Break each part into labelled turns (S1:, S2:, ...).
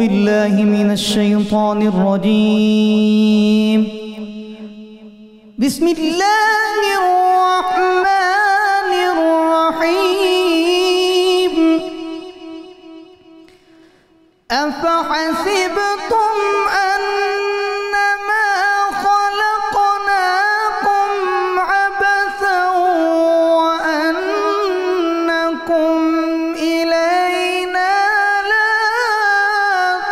S1: بالله من الشيطان الرجيم. بسم الله الرحمن الرحيم. أفحسبتم أنما خلقناكم عبثا وأنكم إلينا لا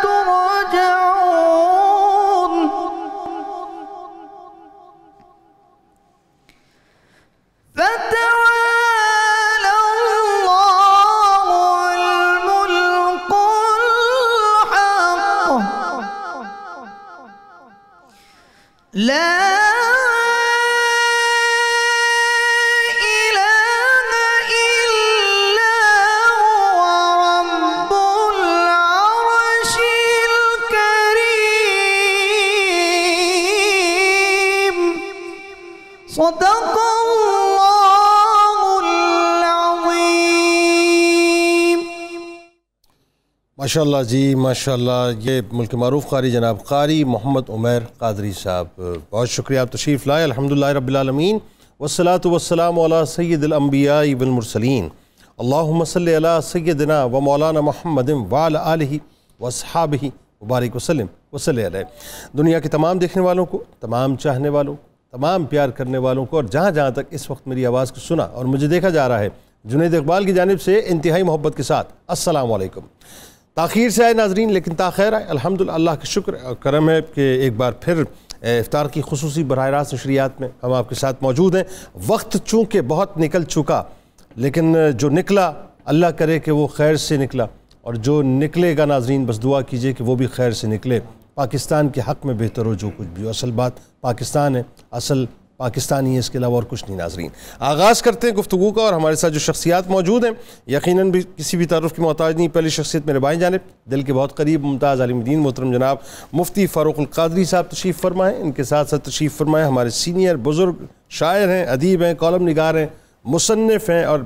S1: ترجعون. فتعالى الله الملك الحق. لا إله إلا هو رب العرش الكريم. صدق الله العظيم.
S2: ماشاءاللہ جی ماشاءاللہ. یہ ملک معروف قاری جناب قاری محمد عمیر قادری صاحب، بہت شکریہ آپ تشریف لائے. الحمدللہ رب العالمین والصلاة والسلام علی سید الانبیاء والمرسلین. اللہم صلی علی سیدنا و مولانا محمد وعلی آلہ واصحابہ مبارک وسلم وصلی علیہ. دنیا کے تمام دیکھنے والوں کو، تمام چاہنے والوں کو، تمام پیار کرنے والوں کو، اور جہاں جہاں تک اس وقت میری آواز کو سنا اور مجھے دیکھا جا رہا ہے، جنید اقبال کی جانب سے انتہائی محبت کے ساتھ السلام علیکم. تاخیر سے آئے ناظرین لیکن تاخیر آئے. الحمدللہ اللہ کا شکر اور کرم ہے کہ ایک بار پھر افطار کی خصوصی براہ راست نشریات میں ہم آپ کے ساتھ موجود ہیں. وقت چونکہ بہت نکل چکا، لیکن جو نکلا اللہ کرے کہ وہ خیر سے نکلا، اور جو نکلے گا ناظرین بس دعا کیجئے کہ وہ بھی خیر سے نکلے. پاکستان کے حق میں بہتر ہو جو کچھ بھی ہو. اصل بات پاکستان ہے، اصل پاکستانی ہے، اس کے علاوہ اور کچھ نہیں. ناظرین آغاز کرتے ہیں گفتگو کا، اور ہمارے ساتھ جو شخصیات موجود ہیں یقیناً بھی کسی بھی تعارف کی محتاج نہیں. پہلی شخصیت میرے بائیں جانب دل کے بہت قریب ممتاز عالم دین محترم جناب مفتی فاروق القادری صاحب تشریف فرمائیں. ان کے ساتھ ساتھ تشریف فرمائیں ہمارے سینئر بزرگ شاعر ہیں، ادیب ہیں، کالم نگار ہیں، مصنف ہیں اور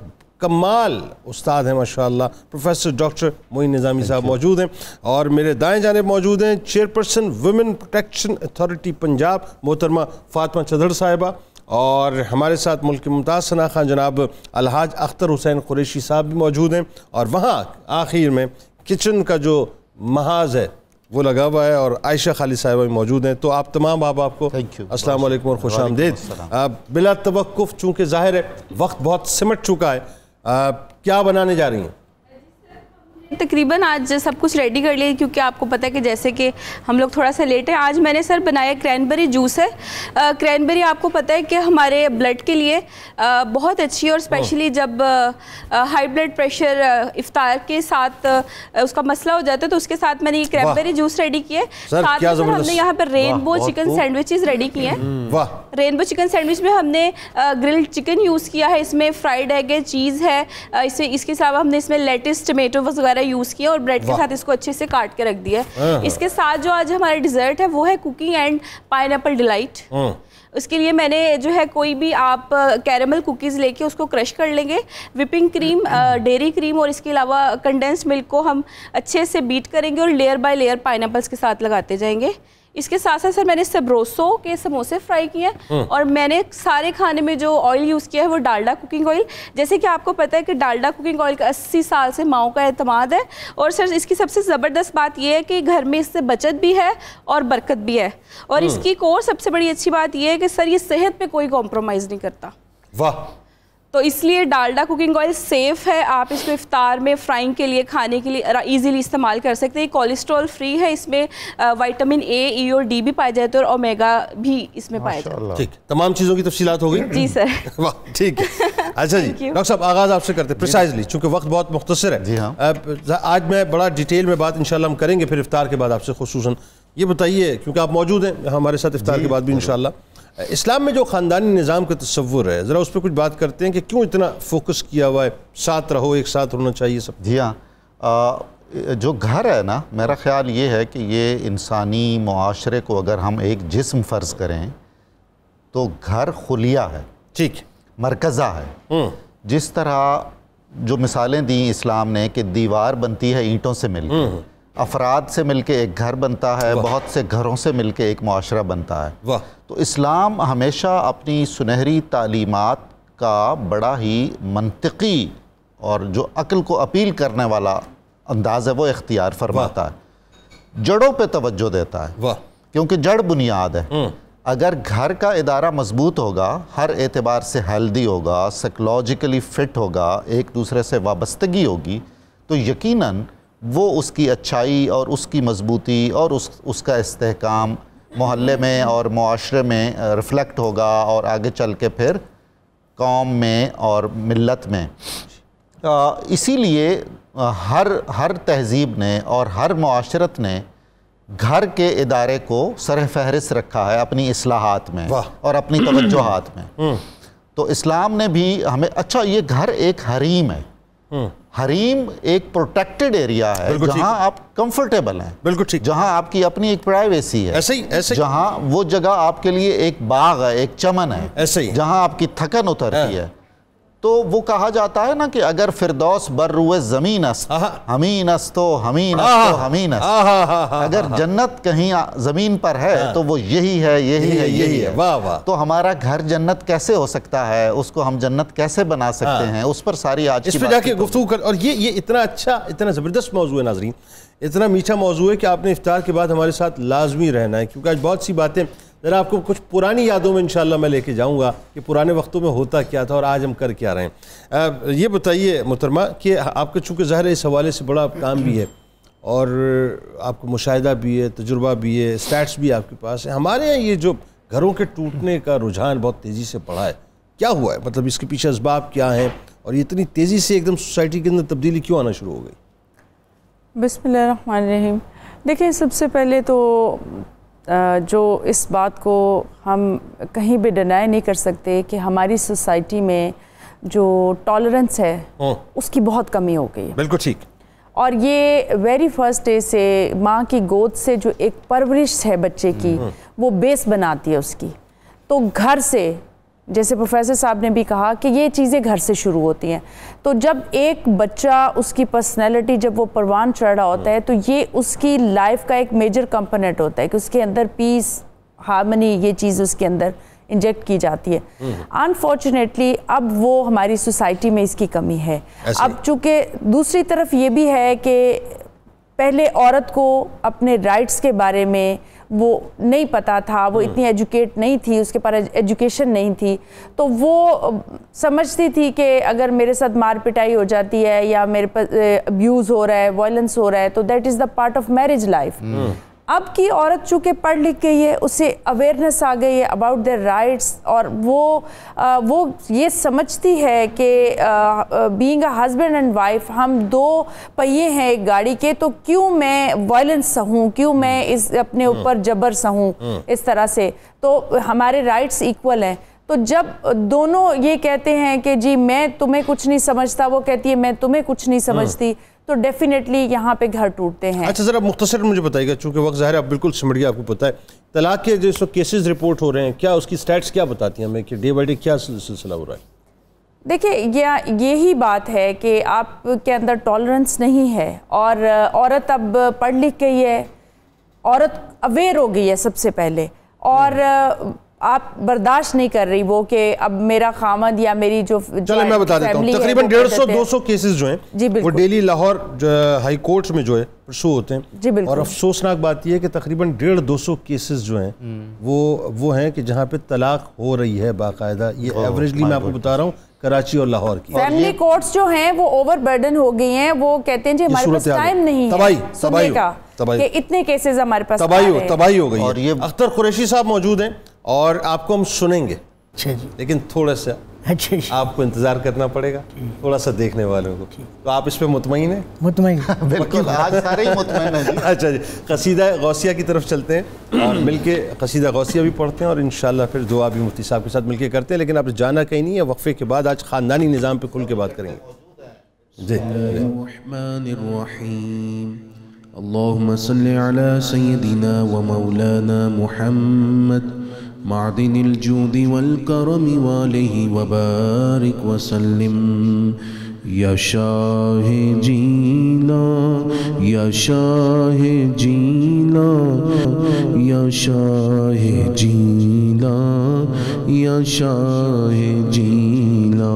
S2: کمال استاد ہیں ماشاءاللہ، پروفیسر ڈاکٹر معین نظامی صاحب موجود ہیں. اور میرے دائیں جانب موجود ہیں chairperson women protection authority Punjab محترمہ فاطمہ چدھڑ صاحبہ. اور ہمارے ساتھ ملک ممتاز ثنا خان جناب الحاج اختر حسین قریشی صاحب بھی موجود ہیں. اور وہاں آخر میں کچن کا جو محاذ ہے وہ لگا ہوا ہے، اور عائشہ خالد صاحبہ بھی موجود ہیں. تو آپ تمام آپ کو السلام علیکم اور خوش آمدید. بلا توقف چونکہ ظاہر ہے وقت بہت سمٹ چکا ہے، کیا بنانے جا رہی ہیں؟
S3: تقریباً آج سب کچھ ریڈی کر لیا کیونکہ آپ کو پتہ ہے کہ جیسے کہ ہم لوگ تھوڑا سا لیٹ ہیں. آج میں نے سر بنایا کرینبری جوس ہے. کرینبری آپ کو پتہ ہے کہ ہمارے بلڈ کے لیے بہت اچھی ہے، اور اسپیشلی جب ہائی بلڈ پریشر افطار کے ساتھ اس کا مسئلہ ہو جاتا ہے تو اس کے ساتھ میں نے یہ کرینبری جوس ریڈی کیے. ساتھ میں ہم نے یہاں پر رینبو چکن سینڈوچز ریڈی کیے ہیں. رینبو چکن سینڈوچ میں ہم نے گرلڈ چکن یوز کیا ہے، اس میں فرائیڈ ایگ ہے، چیز ہے، اس کے علاوہ ہم نے اس میں لیٹس ٹمیٹو وغیرہ یوز کیا اور بریڈ کے ساتھ اس کو اچھے سے کاٹ کے رکھ دیا. اس کے ساتھ جو آج ہمارا ڈیزرٹ ہے وہ ہے cooking and pineapple delight. اس کے لیے میں نے جو ہے کوئی بھی آپ کیرمل کوکیز لے کے اس کو کرش کر لیں گے، وپنگ کریم، ڈیری کریم اور اس کے علاوہ کنڈینس ملک کو ہم اچھے سے بیٹ کریں گے اور layer by layer pine apples کے ساتھ لگاتے جائیں گے. اس کے ساتھ ساتھ سر میں نے سبروسو کے سموسے فرائی کیے ہیں، اور میں نے سارے کھانے میں جو آئل یوز کیا ہے وہ ڈالڈا کوکنگ آئل. جیسے کہ آپ کو پتہ ہے کہ ڈالڈا کوکنگ آئل کا 80 سال سے ماؤں کا اعتماد ہے، اور سر اس کی سب سے زبردست بات یہ ہے کہ گھر میں اس سے بچت بھی ہے اور برکت بھی ہے. اور اس کی ایک اور سب سے بڑی اچھی بات یہ ہے کہ سر یہ صحت پہ کوئی کمپرومائز نہیں کرتا.
S2: واہ.
S3: تو اس لیے ڈالڈا کوکنگ آئل سیف ہے، آپ اس کو افطار میں فرائنگ کے لیے کھانے کے لیے ایزیلی استعمال کر سکتے ہیں. کولیسٹرول فری ہے، اس میں وائٹامن اے، ای اور ڈی بھی پائے جاتے ہیں اور اومیگا بھی اس میں پائے جاتے ہیں.
S2: ٹھیک، تمام چیزوں کی تفصیلات ہو گئی
S3: جی سر.
S2: واہ ٹھیک ہے. اچھا جی ڈاکٹر صاحب آغاز آپ سے کرتے ہیں پریسائزلی چونکہ وقت بہت مختصر ہے. آج میں بڑا ڈیٹیل میں بات انشاءاللہ ہم کریں گے پھر افطار کے بعد آپ سے خصوصاً. یہ بتائیے کیونکہ آپ موجود ہیں ہمارے ساتھ افطار کے بعد بھی انشاءاللہ، اسلام میں جو خاندانی نظام کا تصور ہے ذرا اس پہ کچھ بات کرتے ہیں کہ کیوں اتنا فوکس کیا ہوا ہے، ساتھ رہو، ایک ساتھ ہونا چاہیے سب.
S4: جی ہاں، جو گھر ہے نا، میرا خیال یہ ہے کہ یہ انسانی معاشرے کو اگر ہم ایک جسم فرض کریں تو گھر خلیہ ہے،
S2: ٹھیک،
S4: مرکزہ ہے. جس طرح جو مثالیں دیں اسلام نے کہ دیوار بنتی ہے اینٹوں سے مل کے، افراد سے مل کے ایک گھر بنتا ہے, بہت سے گھروں سے مل کے ایک معاشرہ بنتا ہے. تو اسلام ہمیشہ اپنی سنہری تعلیمات کا بڑا ہی منطقی اور جو عقل کو اپیل کرنے والا انداز ہے وہ اختیار فرماتا ہے. جڑوں پہ توجہ دیتا ہے, کیونکہ جڑ بنیاد ہے. اگر گھر کا ادارہ مضبوط ہوگا, ہر اعتبار سے ہیلدی ہوگا, سائیکولوجیکلی فٹ ہوگا, ایک دوسرے سے وابستگی ہوگی, تو یقیناً وہ اس کی اچھائی اور اس کی مضبوطی اور اس کا استحکام محلے میں اور معاشرے میں ریفلیکٹ ہوگا, اور آگے چل کے پھر قوم میں اور ملت میں. اسی لیے ہر تہذیب نے اور ہر معاشرت نے گھر کے ادارے کو سر فہرست رکھا ہے اپنی اصلاحات میں اور اپنی توجہات میں. تو اسلام نے بھی ہمیں, اچھا یہ گھر ایک حریم ہے, حریم ایک پروٹیکٹڈ ایریا ہے جہاں آپ کمفرٹیبل ہیں,
S2: بالکل ٹھیک,
S4: جہاں آپ کی اپنی ایک پرائیویسی ہے,
S2: ایسے
S4: جہاں وہ جگہ آپ کے لیے ایک باغ ہے, ایک چمن ہے,
S2: ایسے ہی
S4: جہاں آپ کی تھکن اترتی ہے. تو وہ کہا جاتا ہے نا کہ اگر فردوس بر روئے زمین است ہمین است و ہمین است و ہمین است, اگر جنت کہیں زمین پر ہے تو وہ یہی ہے, یہی ہے. تو ہمارا گھر جنت کیسے ہو سکتا ہے, اس کو ہم جنت کیسے بنا سکتے ہیں, اس پر ساری آج
S2: اس پہ جا کے گفتگو کر. اور یہ اتنا اچھا, اتنا زبردست موضوع ہے ناظرین, اتنا میٹھا موضوع ہے کہ آپ نے افطار کے بعد ہمارے ساتھ لازمی رہنا ہے, کیونکہ آج بہت سی باتیں ذرا آپ کو کچھ پرانی یادوں میں انشاءاللہ میں لے کے جاؤں گا کہ پرانے وقتوں میں ہوتا کیا تھا اور آج ہم کر کیا رہے ہیں. یہ بتائیے محترمہ کہ آپ کا چونکہ ظاہر ہے اس حوالے سے بڑا کام بھی ہے اور آپ کو مشاہدہ بھی ہے, تجربہ بھی ہے, اسٹیٹس بھی آپ کے پاس ہے. ہمارے یہاں یہ جو گھروں کے ٹوٹنے کا رجحان بہت تیزی سے بڑھا ہے, کیا ہوا ہے, مطلب اس کے پیچھے اسباب کیا ہیں اور اتنی تیزی سے ایک دم سوسائٹی کے اندر تبدیلی کیوں آنا شروع ہو گئی؟
S5: بسم اللہ الرحمن الرحیم. دیکھیں, سب سے پہلے تو جو اس بات کو ہم کہیں بھی ڈینائی نہیں کر سکتے کہ ہماری سوسائٹی میں جو ٹالرنس ہے اس کی بہت کمی ہو گئی ہے.
S2: بالکل ٹھیک.
S5: اور یہ ویری فرسٹ ڈے سے ماں کی گود سے جو ایک پرورش ہے بچے کی, وہ بیس بناتی ہے اس کی. تو گھر سے, جیسے پروفیسر صاحب نے بھی کہا کہ یہ چیزیں گھر سے شروع ہوتی ہیں. تو جب ایک بچہ, اس کی پرسنالٹی جب وہ پروان چڑھ رہا ہوتا ہے تو یہ اس کی لائف کا ایک میجر کمپوننٹ ہوتا ہے کہ اس کے اندر پیس, ہارمنی, یہ چیز اس کے اندر انجیکٹ کی جاتی ہے. انفارچونیٹلی اب وہ ہماری سوسائٹی میں اس کی کمی ہے. اب چونکہ دوسری طرف یہ بھی ہے کہ پہلے عورت کو اپنے رائٹس کے بارے میں وہ نہیں پتا تھا, وہ اتنی ایجوکیٹ نہیں تھی, اس کے پاس ایجوکیشن نہیں تھی, تو وہ سمجھتی تھی کہ اگر میرے ساتھ مار پٹائی ہو جاتی ہے یا میرے پاس ابیوز ہو رہا ہے, وائلنس ہو رہا ہے, تو that is the part of marriage life. اب کی عورت چونکہ پڑھ لکھ گئی ہے, اسے اویئرنیس آ گئی ہے اباؤٹ دیئر رائٹس, اور وہ یہ سمجھتی ہے کہ being a husband and wife, ہم دو پہیے ہیں ایک گاڑی کے, تو کیوں میں وائلنس سہوں, کیوں میں اپنے اوپر جبر سہوں اس طرح سے, تو ہمارے رائٹس ایکول ہیں. تو جب دونوں یہ کہتے ہیں کہ جی میں تمہیں کچھ نہیں سمجھتا, وہ کہتی ہے میں تمہیں کچھ نہیں سمجھتی, تو ڈیفینیٹلی یہاں پہ گھر ٹوٹتے ہیں.
S2: اچھا ذرا مختصر مجھے بتائیے گا, چونکہ وقت ظاہر ہے آپ بالکل سمجھ گیا, آپ کو پتہ ہے طلاق کے جو کیسز رپورٹ ہو رہے ہیں, کیا اس کی سٹیٹس کیا بتاتی ہیں ہمیں کہ ڈے بائی ڈے کیا سلسلہ ہو رہا ہے؟
S5: دیکھیں, یہی بات ہے کہ آپ کے اندر ٹالرنس نہیں ہے, اور عورت اب پڑھ لکھ گئی ہے, عورت اویئر ہو گئی ہے سب سے پہلے, اور آپ برداشت نہیں کر رہی وہ کہ اب میرا خامد یا میری جو
S2: چلیں میں بتا دیتا ہوں, تقریباً 150-200 کیسز جو ہیں وہ ڈیلی لاہور ہائی کورٹس میں جو ہے پرسو ہوتے ہیں, اور افسوسناک بات یہ ہے کہ تقریباً 150-200 کیسز جو ہیں وہ ہیں کہ جہاں پہ طلاق ہو رہی ہے باقاعدہ. یہ ایوریجلی میں آپ کو بتا رہا ہوں کراچی اور لاہور کی
S5: فیملی کورٹس جو ہیں وہ اوور برڈن ہو گئی ہیں. وہ کہتے ہیں جی ہمارے پاس ٹائم نہیں ہے سننے کا کہ اتنے کیسز ہمارے پاس
S2: تباہی ہو گئی. اور یہ اختر قریشی صاحب موجود ہیں اور آپ کو ہم سنیں گے, لیکن تھوڑا سا آپ کو انتظار کرنا پڑے گا, تھوڑا سا دیکھنے والوں کو. تو آپ اس پہ مطمئن ہیں؟
S1: مطمئن
S4: بالکل, آج سارے ہی مطمئن ہیں.
S2: اچھا جی, قصیدہ غوثیہ کی طرف چلتے ہیں اور مل کے قصیدہ غوثیہ بھی پڑھتے ہیں اور انشاءاللہ پھر دعا بھی مفتی صاحب کے ساتھ مل کے کرتے ہیں. لیکن آپ جانا کہیں نہیں ہے, وقفے کے بعد آج خاندانی نظام پہ کھل کے بات کریں گے. جی.
S6: الرحمن الرحیم. اللهم صل على سيدنا ومولانا محمد معدن الجود والكرم وآله وبارك وسلم. یا شاہ جینا یا شاہ جینا یا شاہ جینا یا شاہ جینا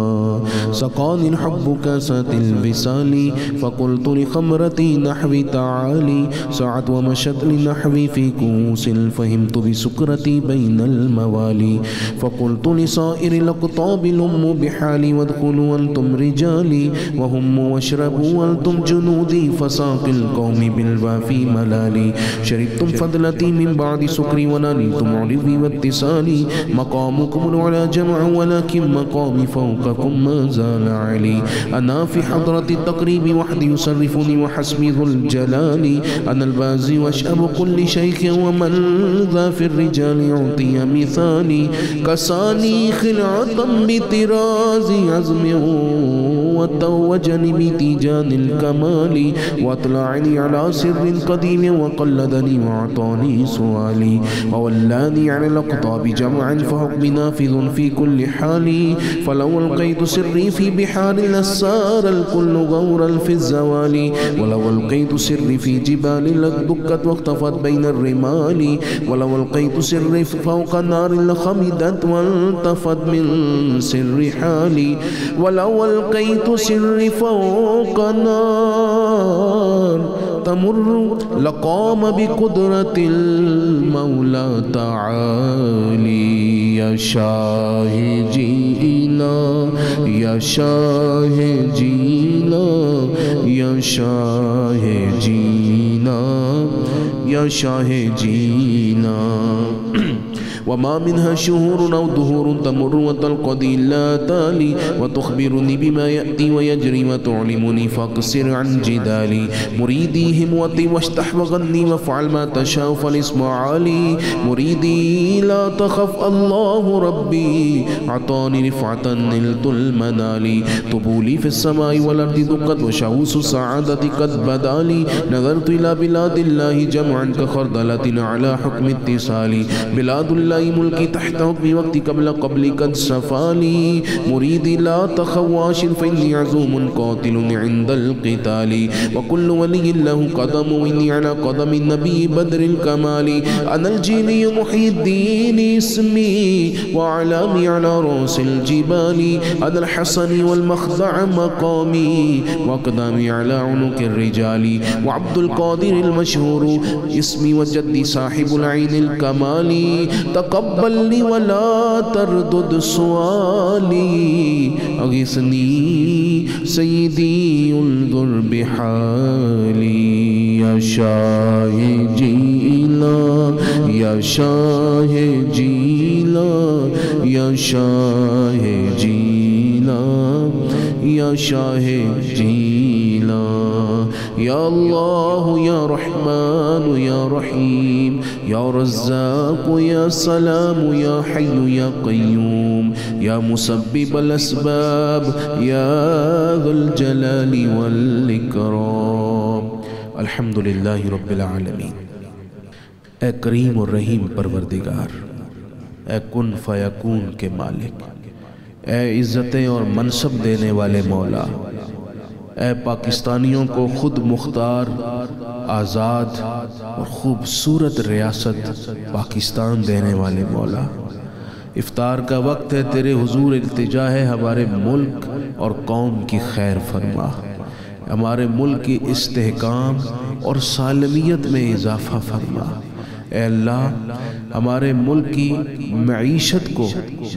S6: سقاني الحب كاسات الوصال فقلت لخمرتي نحوي تعالي سعت ومشت لنحوي في كؤوس فهمت بسكرتي بين الموالي فقلت لصائر الأقطاب لموا بحالي وادخلوا أنتم رجالي وهموا واشربوا وأنتم جنودي فساق القوم بالوافي ملالي شربتم فضلتي من بعد سكري ونالتم علوي واتصالي مقامكم العلا جمع ولكن مقامي فوقكم ما زال علي أنا في حضرة التقريب وحدي يصرفني وحسبي ذو الجلال أنا البازي واشأب كل شيخ ومن ذا في الرجال يعطي مثالي كساني خلعة بطراز عزم وتوجني بتيجان الكمال واطلعني على سر قديم وقلدني وأعطاني سؤالي وولاني على الأقطاب جمعا فحكم نافذ في كل حال فلو ألقيت سري في بحار لسار الكل غورا في الزوال ولو ألقيت سري في جبال لدكت واختفت بين الرمال ولو ألقيت سري فوق النار لخمدت والتفت من سر حالي ولو ألقيت سري فوق النار تمر لقام بقدرة المولى تعالي يا شاه جينا يا شاه جينا يا شاه جينا يا شاه جينا وما منها شهور أو دهور تمر وتلقضي إلا تالي وتخبرني بما يأتي ويجري وتعلمني فاقصر عن جدالي مريدي هموتي واشتح وغني وافعل ما تشاء فالاسم عالي مريدي لا تخف الله ربي أعطاني رفعة نلت المنال طبولي في السماء والأرض دقت وشعوس السعادة قد بدالي نظرت إلى بلاد الله جمعا كخردلة على حكم اتصالي بلاد الله ملكي تحت حكم وقتي قبل قد سفالي مريدي لا تخواش فإني عزوم قاتل عند القتال وكل ولي له قدم وإني على قدم النبي بدر الكمال أنا الجيني محي الدين اسمي وأعلامي على رأس الجبال أنا الحسن والمخضع مقامي وأقدامي على عنق الرجال وعبد القادر المشهور اسمي وجدي صاحب العين الكمال تقبل لي ولا تردد سؤالي أغثني سيدي انظر بحالي يا شاه جيلا يا شاه جيلا يا شاه جيلا يا شاه جيلا يا الله يا رحمن يا رحيم يا رزاق يا سلام يا حي يا قيوم يا مسبب الأسباب يا ذو الجلال والإكرام الحمد لله رب العالمين اے کریم اور رحیم پروردگار، اے کن فیکون کے مالک، اے عزتیں اور منصب دینے والے مولا، اے پاکستانیوں کو خود مختار، آزاد اور خوبصورت ریاست پاکستان دینے والے مولا، افطار کا وقت ہے، تیرے حضور التجا ہے، ہمارے ملک اور قوم کی خیر فرما، ہمارے ملک کی استحکام اور سالمیت میں اضافہ فرما۔ اے اللہ، ہمارے ملک کی معیشت کو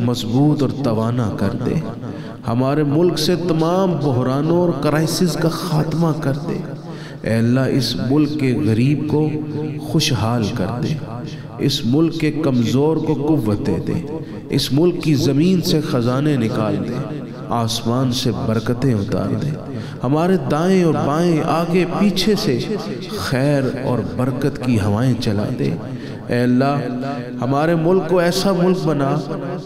S6: مضبوط اور توانا کر دے، ہمارے ملک سے تمام بحرانوں اور کرائسس کا خاتمہ کر دے۔ اے اللہ، اس ملک کے غریب کو خوشحال کر دے، اس ملک کے کمزور کو قوت دے دے، اس ملک کی زمین سے خزانے نکال دے، آسمان سے برکتیں اتار دے، ہمارے دائیں اور بائیں آگے پیچھے سے خیر اور برکت کی ہوائیں چلا دے۔ اے اللہ، ہمارے ملک کو ایسا ملک بنا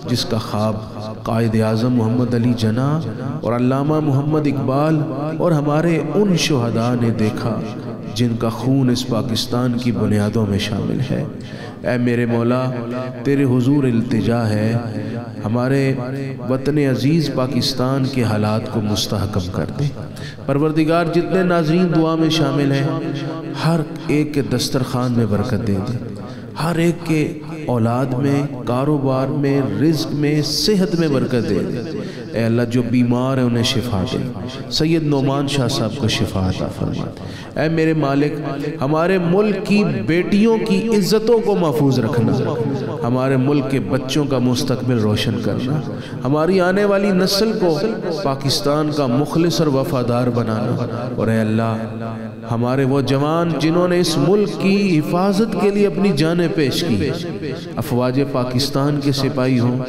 S6: جس کا خواب قائد اعظم محمد علی جناح اور علامہ محمد اقبال اور ہمارے ان شہداء نے دیکھا جن کا خون اس پاکستان کی بنیادوں میں شامل ہے۔ اے میرے مولا تیرے حضور التجا ہے ہمارے وطن عزیز پاکستان کے حالات کو مستحکم کر دے۔ پروردگار جتنے ناظرین دعا میں شامل ہیں ہر ایک کے دسترخوان میں برکت دے دے، ہر ایک کے اولاد میں، کاروبار میں، رزق میں، صحت میں برکت دے دے۔ اے اللہ جو بیمار ہیں انہیں شفا دے، سید نعمان شاہ صاحب کو شفا عطا فرما۔ اے میرے مالک ہمارے ملک کی بیٹیوں کی عزتوں کو محفوظ رکھنا، ہمارے ملک کے بچوں کا مستقبل روشن کرنا، ہماری آنے والی نسل کو پاکستان کا مخلص اور وفادار بنانا، اور اے اللہ ہمارے وہ جوان جنہوں نے اس ملک کی حفاظت کے لیے اپنی جانیں پیش کی، افواج پاکستان کے سپاہی ہوں،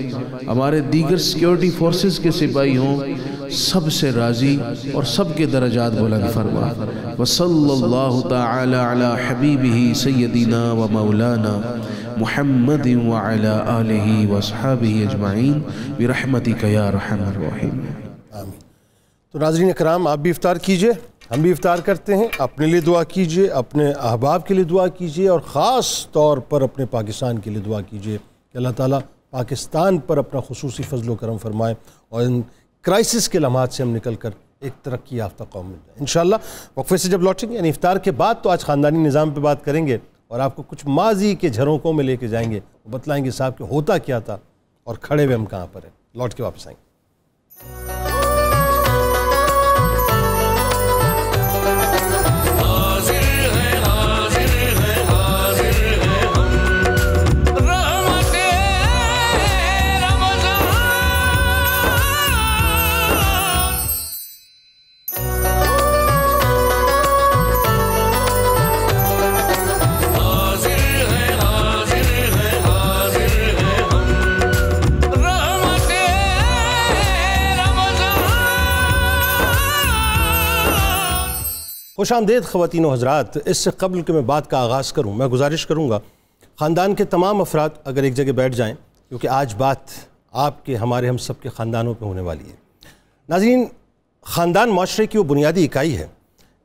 S6: ہمارے دیگر سیکیورٹی فورسز کے سپاہی ہوں، سب سے راضی اور سب کے درجات بلند فرما۔ وصلی اللہ تعالی علی حبیبہ سیدنا و مولانا محمد وعلی آلہ واصحابہ اجمعین برحمتک یا ارحم الراحمین۔
S2: آمین۔ تو ناظرین اکرام آپ بھی افطار کیجئے، ہم بھی افطار کرتے ہیں، اپنے لیے دعا کیجئے، اپنے احباب کے لیے دعا کیجئے، اور خاص طور پر اپنے پاکستان کے لیے دعا کیجئے کہ اللہ تعالیٰ پاکستان پر اپنا خصوصی فضل و کرم فرمائے اور ان کرائسس کے لمحات سے ہم نکل کر ایک ترقی یافتہ قوم مل جائے انشاءاللہ۔ وقفے سے جب لوٹیں گے یعنی افطار کے بعد تو آج خاندانی نظام پہ بات کریں گے اور آپ کو کچھ ماضی کے جھروکوں میں لے کے جائیں گے، بتلائیں گے صاحب کہ ہوتا کیا تھا اور کھڑے ہوئے ہم کہاں پر ہیں۔ لوٹ کے واپس آئیں گے۔ خوش آمدید خواتین و حضرات۔ اس سے قبل کہ میں بات کا آغاز کروں میں گزارش کروں گا خاندان کے تمام افراد اگر ایک جگہ بیٹھ جائیں، کیونکہ آج بات آپ کے ہمارے ہم سب کے خاندانوں پہ ہونے والی ہے۔ ناظرین، خاندان معاشرے کی وہ بنیادی اکائی ہے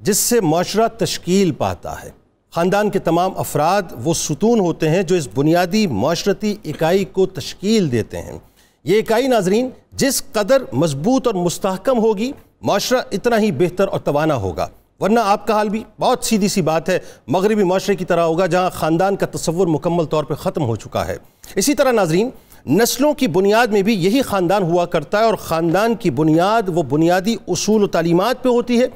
S2: جس سے معاشرہ تشکیل پاتا ہے۔ خاندان کے تمام افراد وہ ستون ہوتے ہیں جو اس بنیادی معاشرتی اکائی کو تشکیل دیتے ہیں۔ یہ اکائی ناظرین جس قدر مضبوط اور مستحکم ہوگی معاشرہ اتنا ہی بہتر اور توانا ہوگا، ورنہ آپ کا حال بھی بہت سیدھی سی بات ہے مغربی معاشرے کی طرح ہوگا جہاں خاندان کا تصور مکمل طور پر ختم ہو چکا ہے۔ اسی طرح ناظرین نسلوں کی بنیاد میں بھی یہی خاندان ہوا کرتا ہے، اور خاندان کی بنیاد وہ بنیادی اصول و تعلیمات پہ ہوتی ہے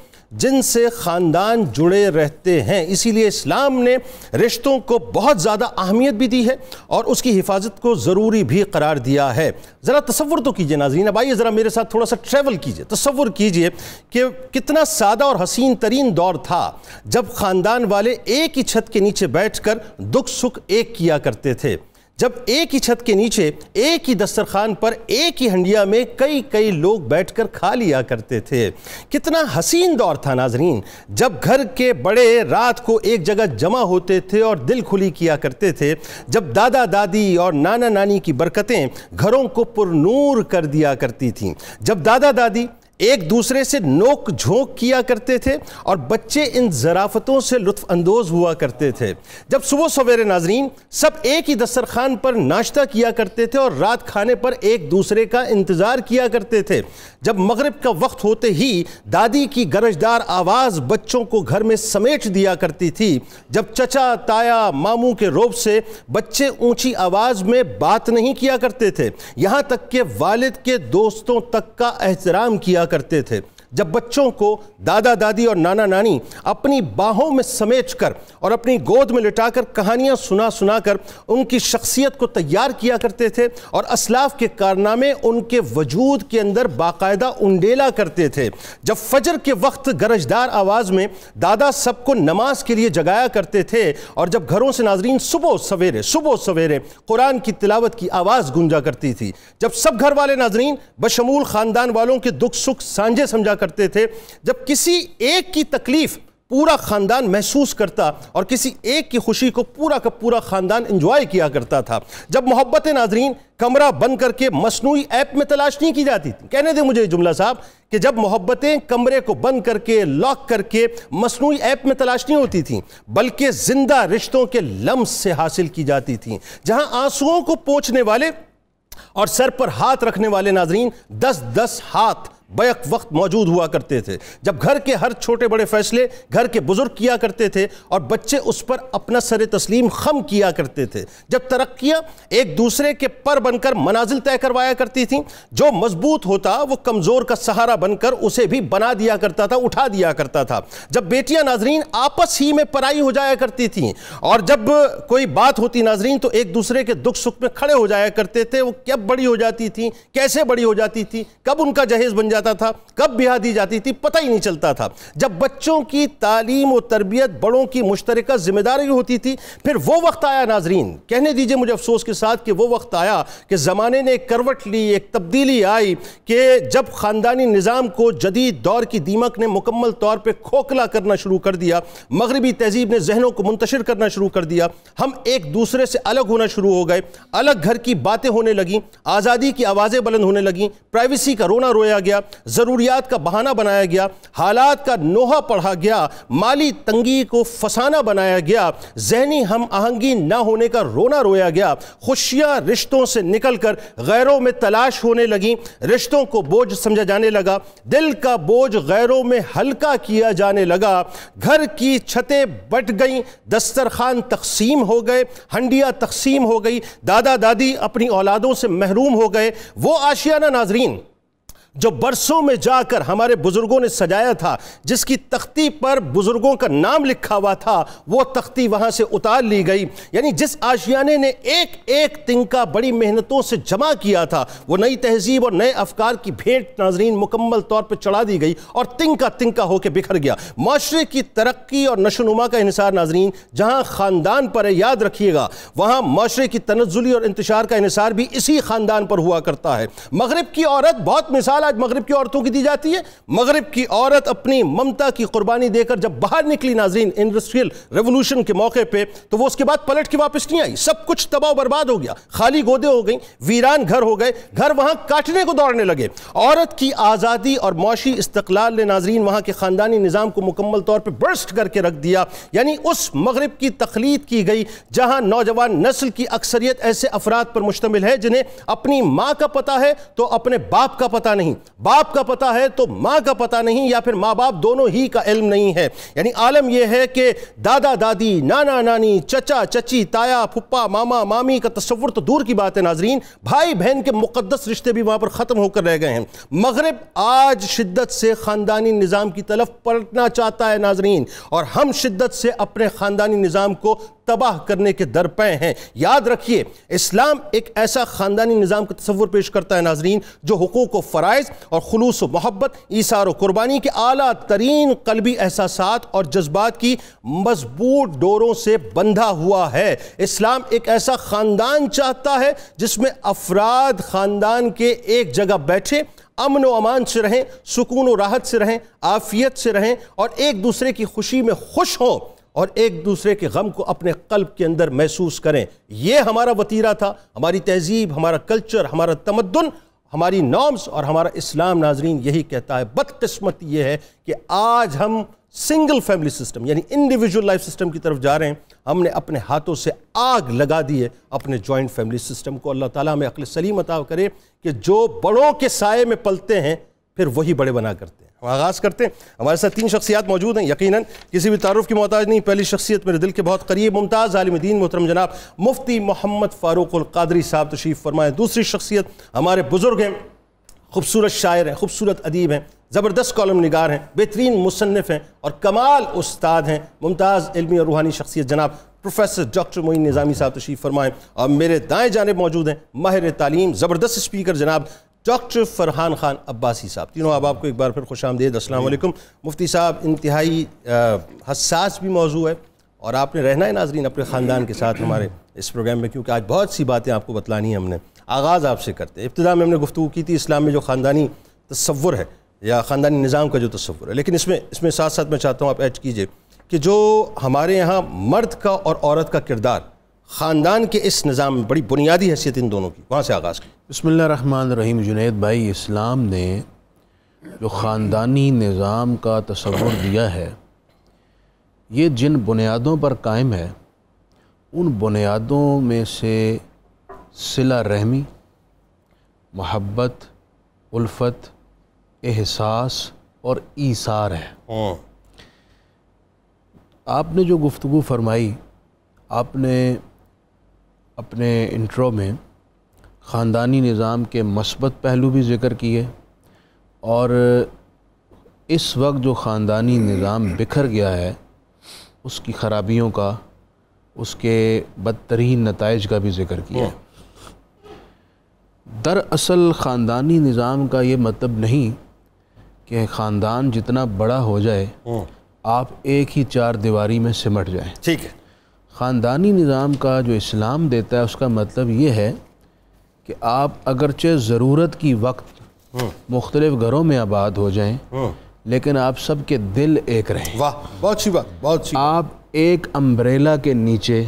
S2: جن سے خاندان جڑے رہتے ہیں۔ اسی لیے اسلام نے رشتوں کو بہت زیادہ اہمیت بھی دی ہے اور اس کی حفاظت کو ضروری بھی قرار دیا ہے۔ ذرا تصور تو کیجئے ناظرین، اب آئیے ذرا میرے ساتھ تھوڑا سا ٹریول کیجئے، تصور کیجئے کہ کتنا سادہ اور حسین ترین دور تھا جب خاندان والے ایک ہی چھت کے نیچے بیٹھ کر دکھ سکھ ایک کیا کرتے تھے، جب ایک ہی چھت کے نیچے ایک ہی دسترخوان پر ایک ہی ہنڈیا میں کئی لوگ بیٹھ کر کھا لیا کرتے تھے۔ کتنا حسین دور تھا ناظرین جب گھر کے بڑے رات کو ایک جگہ جمع ہوتے تھے اور دل کھلی کیا کرتے تھے، جب دادا دادی اور نانا نانی کی برکتیں گھروں کو پر نور کر دیا کرتی تھیں، جب دادا دادی ایک دوسرے سے نوک جھونک کیا کرتے تھے اور بچے ان ظرافتوں سے لطف اندوز ہوا کرتے تھے، جب صبح سویرے ناظرین سب ایک ہی دسترخوان پر ناشتہ کیا کرتے تھے اور رات کھانے پر ایک دوسرے کا انتظار کیا کرتے تھے، جب مغرب کا وقت ہوتے ہی دادی کی گرجدار آواز بچوں کو گھر میں سمیٹ دیا کرتی تھی، جب چچا تایا ماموں کے روب سے بچے اونچی آواز میں بات نہیں کیا کرتے تھے، یہاں تک کہ والد کے دوستوں تک کا احترام کیا کرتے تھے، جب بچوں کو دادا دادی اور نانا نانی اپنی باہوں میں سمیٹ کر اور اپنی گود میں لٹا کر کہانیاں سنا کر ان کی شخصیت کو تیار کیا کرتے تھے اور اسلاف کے کارنامے ان کے وجود کے اندر باقاعدہ انڈیلا کرتے تھے، جب فجر کے وقت گرجدار آواز میں دادا سب کو نماز کے لیے جگایا کرتے تھے، اور جب گھروں سے ناظرین صبح سویرے قرآن کی تلاوت کی آواز گونجا کرتی تھی، جب سب گھر والے ناظرین بشمول خاندان والوں کے دکھ سکھ سانجھے سمجھا کرتے تھے، جب کسی ایک کی تکلیف پورا خاندان محسوس کرتا اور کسی ایک کی خوشی کو پورا کا پورا خاندان انجوائے کیا کرتا تھا. جب محبت ناظرین کمرہ بند کر کے مصنوعی ایپ میں تلاش نہیں کی جاتی تھی. کہنے دیں مجھے یہ جملہ صاحب کہ جب محبتیں کمرے کو بند کر کے لاک کر کے مصنوعی ایپ میں تلاش نہیں ہوتی تھیں بلکہ زندہ رشتوں کے لمس سے حاصل کی جاتی تھیں, جہاں آنسوؤں کو پوچھنے والے اور سر پر ہاتھ رکھنے والے ناظرین 10-10 ہاتھ بیک وقت موجود ہوا کرتے تھے. جب گھر کے ہر چھوٹے بڑے فیصلے گھر کے بزرگ کیا کرتے تھے اور بچے اس پر اپنا سر تسلیم خم کیا کرتے تھے. جب ترقیاں ایک دوسرے کے پر بن کر منازل طے کروایا کرتی تھیں, جو مضبوط ہوتا وہ کمزور کا سہارا بن کر اسے بھی بنا دیا کرتا تھا, اٹھا دیا کرتا تھا. جب بیٹیاں ناظرین آپس ہی میں پرائی ہو جایا کرتی تھیں اور جب کوئی بات ہوتی ناظرین تو ایک دوسرے کے دکھ سکھ میں کھڑے ہو جایا کرتے تھے. وہ کب بڑی ہو جاتی تھیں, کیسے بڑی ہو جاتی تھی, کب ان کا جہیز بن جاتا تھا, کب بیاہ دی جاتی تھی, پتہ ہی نہیں چلتا تھا. جب بچوں کی تعلیم و تربیت بڑوں کی مشترکہ ذمہ داری ہوتی تھی, پھر وہ وقت آیا ناظرین, کہنے دیجئے مجھے افسوس کے ساتھ کہ وہ وقت آیا کہ زمانے نے ایک کروٹ لی, ایک تبدیلی آئی کہ جب خاندانی نظام کو جدید دور کی دیمک نے مکمل طور پہ کھوکھلا کرنا شروع کر دیا, مغربی تہذیب نے ذہنوں کو منتشر کرنا شروع کر دیا, ہم ایک دوسرے سے الگ ہونا شروع ہو گئے, الگ گھر کی باتیں ہونے لگیں, آزادی کی آوازیں بلند ہونے لگیں, پرائیویسی کا رونا رویا گیا, ضروریات کا بہانہ بنایا گیا, حالات کا نوحہ پڑھا گیا, مالی تنگی کو فسانہ بنایا گیا, ذہنی ہم آہنگی نہ ہونے کا رونا رویا گیا, خوشیاں رشتوں سے نکل کر غیروں میں تلاش ہونے لگیں, رشتوں کو بوجھ سمجھا جانے لگا, دل کا بوجھ غیروں میں ہلکا کیا جانے لگا, گھر کی چھتیں بٹ گئیں, دسترخوان تقسیم ہو گئے, ہنڈیاں تقسیم ہو گئی, دادا دادی اپنی اولادوں سے محروم ہو گئے. وہ آشیانہ ناظرین جو برسوں میں جا کر ہمارے بزرگوں نے سجایا تھا, جس کی تختی پر بزرگوں کا نام لکھا ہوا تھا, وہ تختی وہاں سے اتار لی گئی. یعنی جس آشیانے نے ایک ایک تنکا بڑی محنتوں سے جمع کیا تھا, وہ نئی تہذیب اور نئے افکار کی بھیٹ ناظرین مکمل طور پر چڑھا دی گئی اور تنکا تنکا ہو کے بکھر گیا. معاشرے کی ترقی اور نشو و نما کا انحصار ناظرین جہاں خاندان پر ہے, یاد رکھیے گا, وہاں معاشرے کی تنزلی اور انتشار کا انحصار بھی اسی خاندان پر ہوا کرتا ہے. مغرب کی عورت, بہت مثال آج مغرب کی عورتوں کی دی جاتی ہے. مغرب کی عورت اپنی ممتا کی قربانی دے کر جب باہر نکلی ناظرین انڈسٹریل ریولوشن کے موقع پہ, تو وہ اس کے بعد پلٹ کے واپس نہیں آئی. سب کچھ تباہ و برباد ہو گیا, خالی گودے ہو گئیں, ویران گھر ہو گئے, گھر وہاں کاٹنے کو دوڑنے لگے. عورت کی آزادی اور معاشی استقلال نے ناظرین وہاں کے خاندانی نظام کو مکمل طور پہ برسٹ کر کے رکھ دیا. یعنی اس مغرب کی تخلیق کی گئی جہاں نوجوان نسل کی اکثریت ایسے افراد پر مشتمل ہے جنہیں اپنی ماں کا پتہ ہے تو اپنے باپ کا پتہ نہیں, باپ کا پتہ ہے تو ماں کا پتہ نہیں, یا پھر ماں باپ دونوں ہی کا علم نہیں ہے. یعنی عالم یہ ہے کہ دادا دادی, نانا نانی, چچا چچی, تایا پھپا, ماما مامی کا تصور تو دور کی بات ہے ناظرین, بھائی بہن کے مقدس رشتے بھی وہاں پر ختم ہو کر رہ گئے ہیں. مغرب آج شدت سے خاندانی نظام کی طرف پلٹنا چاہتا ہے ناظرین, اور ہم شدت سے اپنے خاندانی نظام کو تباہ کرنے کے درپے ہیں. یاد رکھیے, اسلام ایک ایسا خاندانی نظام کا تصور پیش کرتا ہے ناظرین جو حقوق و فرائض اور خلوص و محبت, ایثار و قربانی کے اعلیٰ ترین قلبی احساسات اور جذبات کی مضبوط ڈوروں سے بندھا ہوا ہے. اسلام ایک ایسا خاندان چاہتا ہے جس میں افراد خاندان کے ایک جگہ بیٹھے, امن و امان سے رہیں, سکون و راحت سے رہیں, عافیت سے رہیں, اور ایک دوسرے کی خوشی میں خوش ہوں اور ایک دوسرے کے غم کو اپنے قلب کے اندر محسوس کریں. یہ ہمارا وتیرہ تھا, ہماری تہذیب, ہمارا کلچر, ہمارا تمدن, ہماری نارمز اور ہمارا اسلام ناظرین یہی کہتا ہے. بدقسمت یہ ہے کہ آج ہم سنگل فیملی سسٹم یعنی انڈیویجول لائف سسٹم کی طرف جا رہے ہیں. ہم نے اپنے ہاتھوں سے آگ لگا دی ہے اپنے جوائنٹ فیملی سسٹم کو. اللہ تعالیٰ ہمیں عقل سلیم عطا کرے کہ جو بڑوں کے سائے میں پلتے ہیں پھر وہی بڑے بنا کرتے ہیں. ہم آغاز کرتے ہیں. ہمارے ساتھ 3 شخصیات موجود ہیں, یقیناً کسی بھی تعارف کی محتاج نہیں. پہلی شخصیت میرے دل کے بہت قریب, ممتاز عالم دین محترم جناب مفتی محمد فاروق القادری صاحب تشریف فرمائیں. دوسری شخصیت ہمارے بزرگ ہیں, خوبصورت شاعر ہیں, خوبصورت ادیب ہیں, زبردست کالم نگار ہیں, بہترین مصنف ہیں اور کمال استاد ہیں. ممتاز علمی اور روحانی شخصیت جناب پروفیسر ڈاکٹر معین نظامی صاحب تشریف فرمائیں. اور میرے دائیں جانب موجود ہیں ماہر تعلیم, زبردست اسپیکر جناب ڈاکٹر فرحان خان عباسی صاحب. تینوں آپ کو ایک بار پھر خوش آمدید. السلام علیکم. مفتی صاحب, انتہائی حساس بھی موضوع ہے اور آپ نے رہنا ہے ناظرین اپنے خاندان کے ساتھ ہمارے اس پروگرام میں, کیونکہ آج بہت سی باتیں آپ کو بتلانی ہیں. ہم نے آغاز آپ سے کرتے ہیں. ابتدا میں ہم نے گفتگو کی تھی اسلام میں جو خاندانی تصور ہے یا خاندانی نظام کا جو تصور ہے, لیکن اس میں ساتھ ساتھ میں چاہتا ہوں آپ ایڈ کیجئے کہ جو ہمارے یہاں مرد کا اور عورت کا کردار خاندان کے اس نظام میں بڑی بنیادی حیثیت ان دونوں کی، وہاں سے آغاز کی۔
S6: بسم اللہ الرحمن الرحیم۔ جنید بھائی، اسلام نے جو خاندانی نظام کا تصور دیا ہے، یہ جن بنیادوں پر قائم ہے، ان بنیادوں میں سے صلہ رحمی، محبت، الفت، احساس اور ایثار ہے۔ آپ نے جو گفتگو فرمائی، آپ نے اپنے انٹرو میں خاندانی نظام کے مثبت پہلو بھی ذکر کیے، اور اس وقت جو خاندانی نظام بکھر گیا ہے اس کی خرابیوں کا، اس کے بدترین نتائج کا بھی ذکر کیا ہے۔ دراصل خاندانی نظام کا یہ مطلب نہیں کہ خاندان جتنا بڑا ہو جائے آپ ایک ہی چار دیواری میں سمٹ جائیں۔
S2: ٹھیک ہے۔
S6: خاندانی نظام کا جو اسلام دیتا ہے اس کا مطلب یہ ہے کہ آپ اگرچہ ضرورت کی وقت مختلف گھروں میں آباد ہو جائیں، لیکن آپ سب کے دل ایک رہیں۔
S2: واہ، بہت اچھی بات، بہت اچھی۔
S6: آپ ایک امبریلا کے نیچے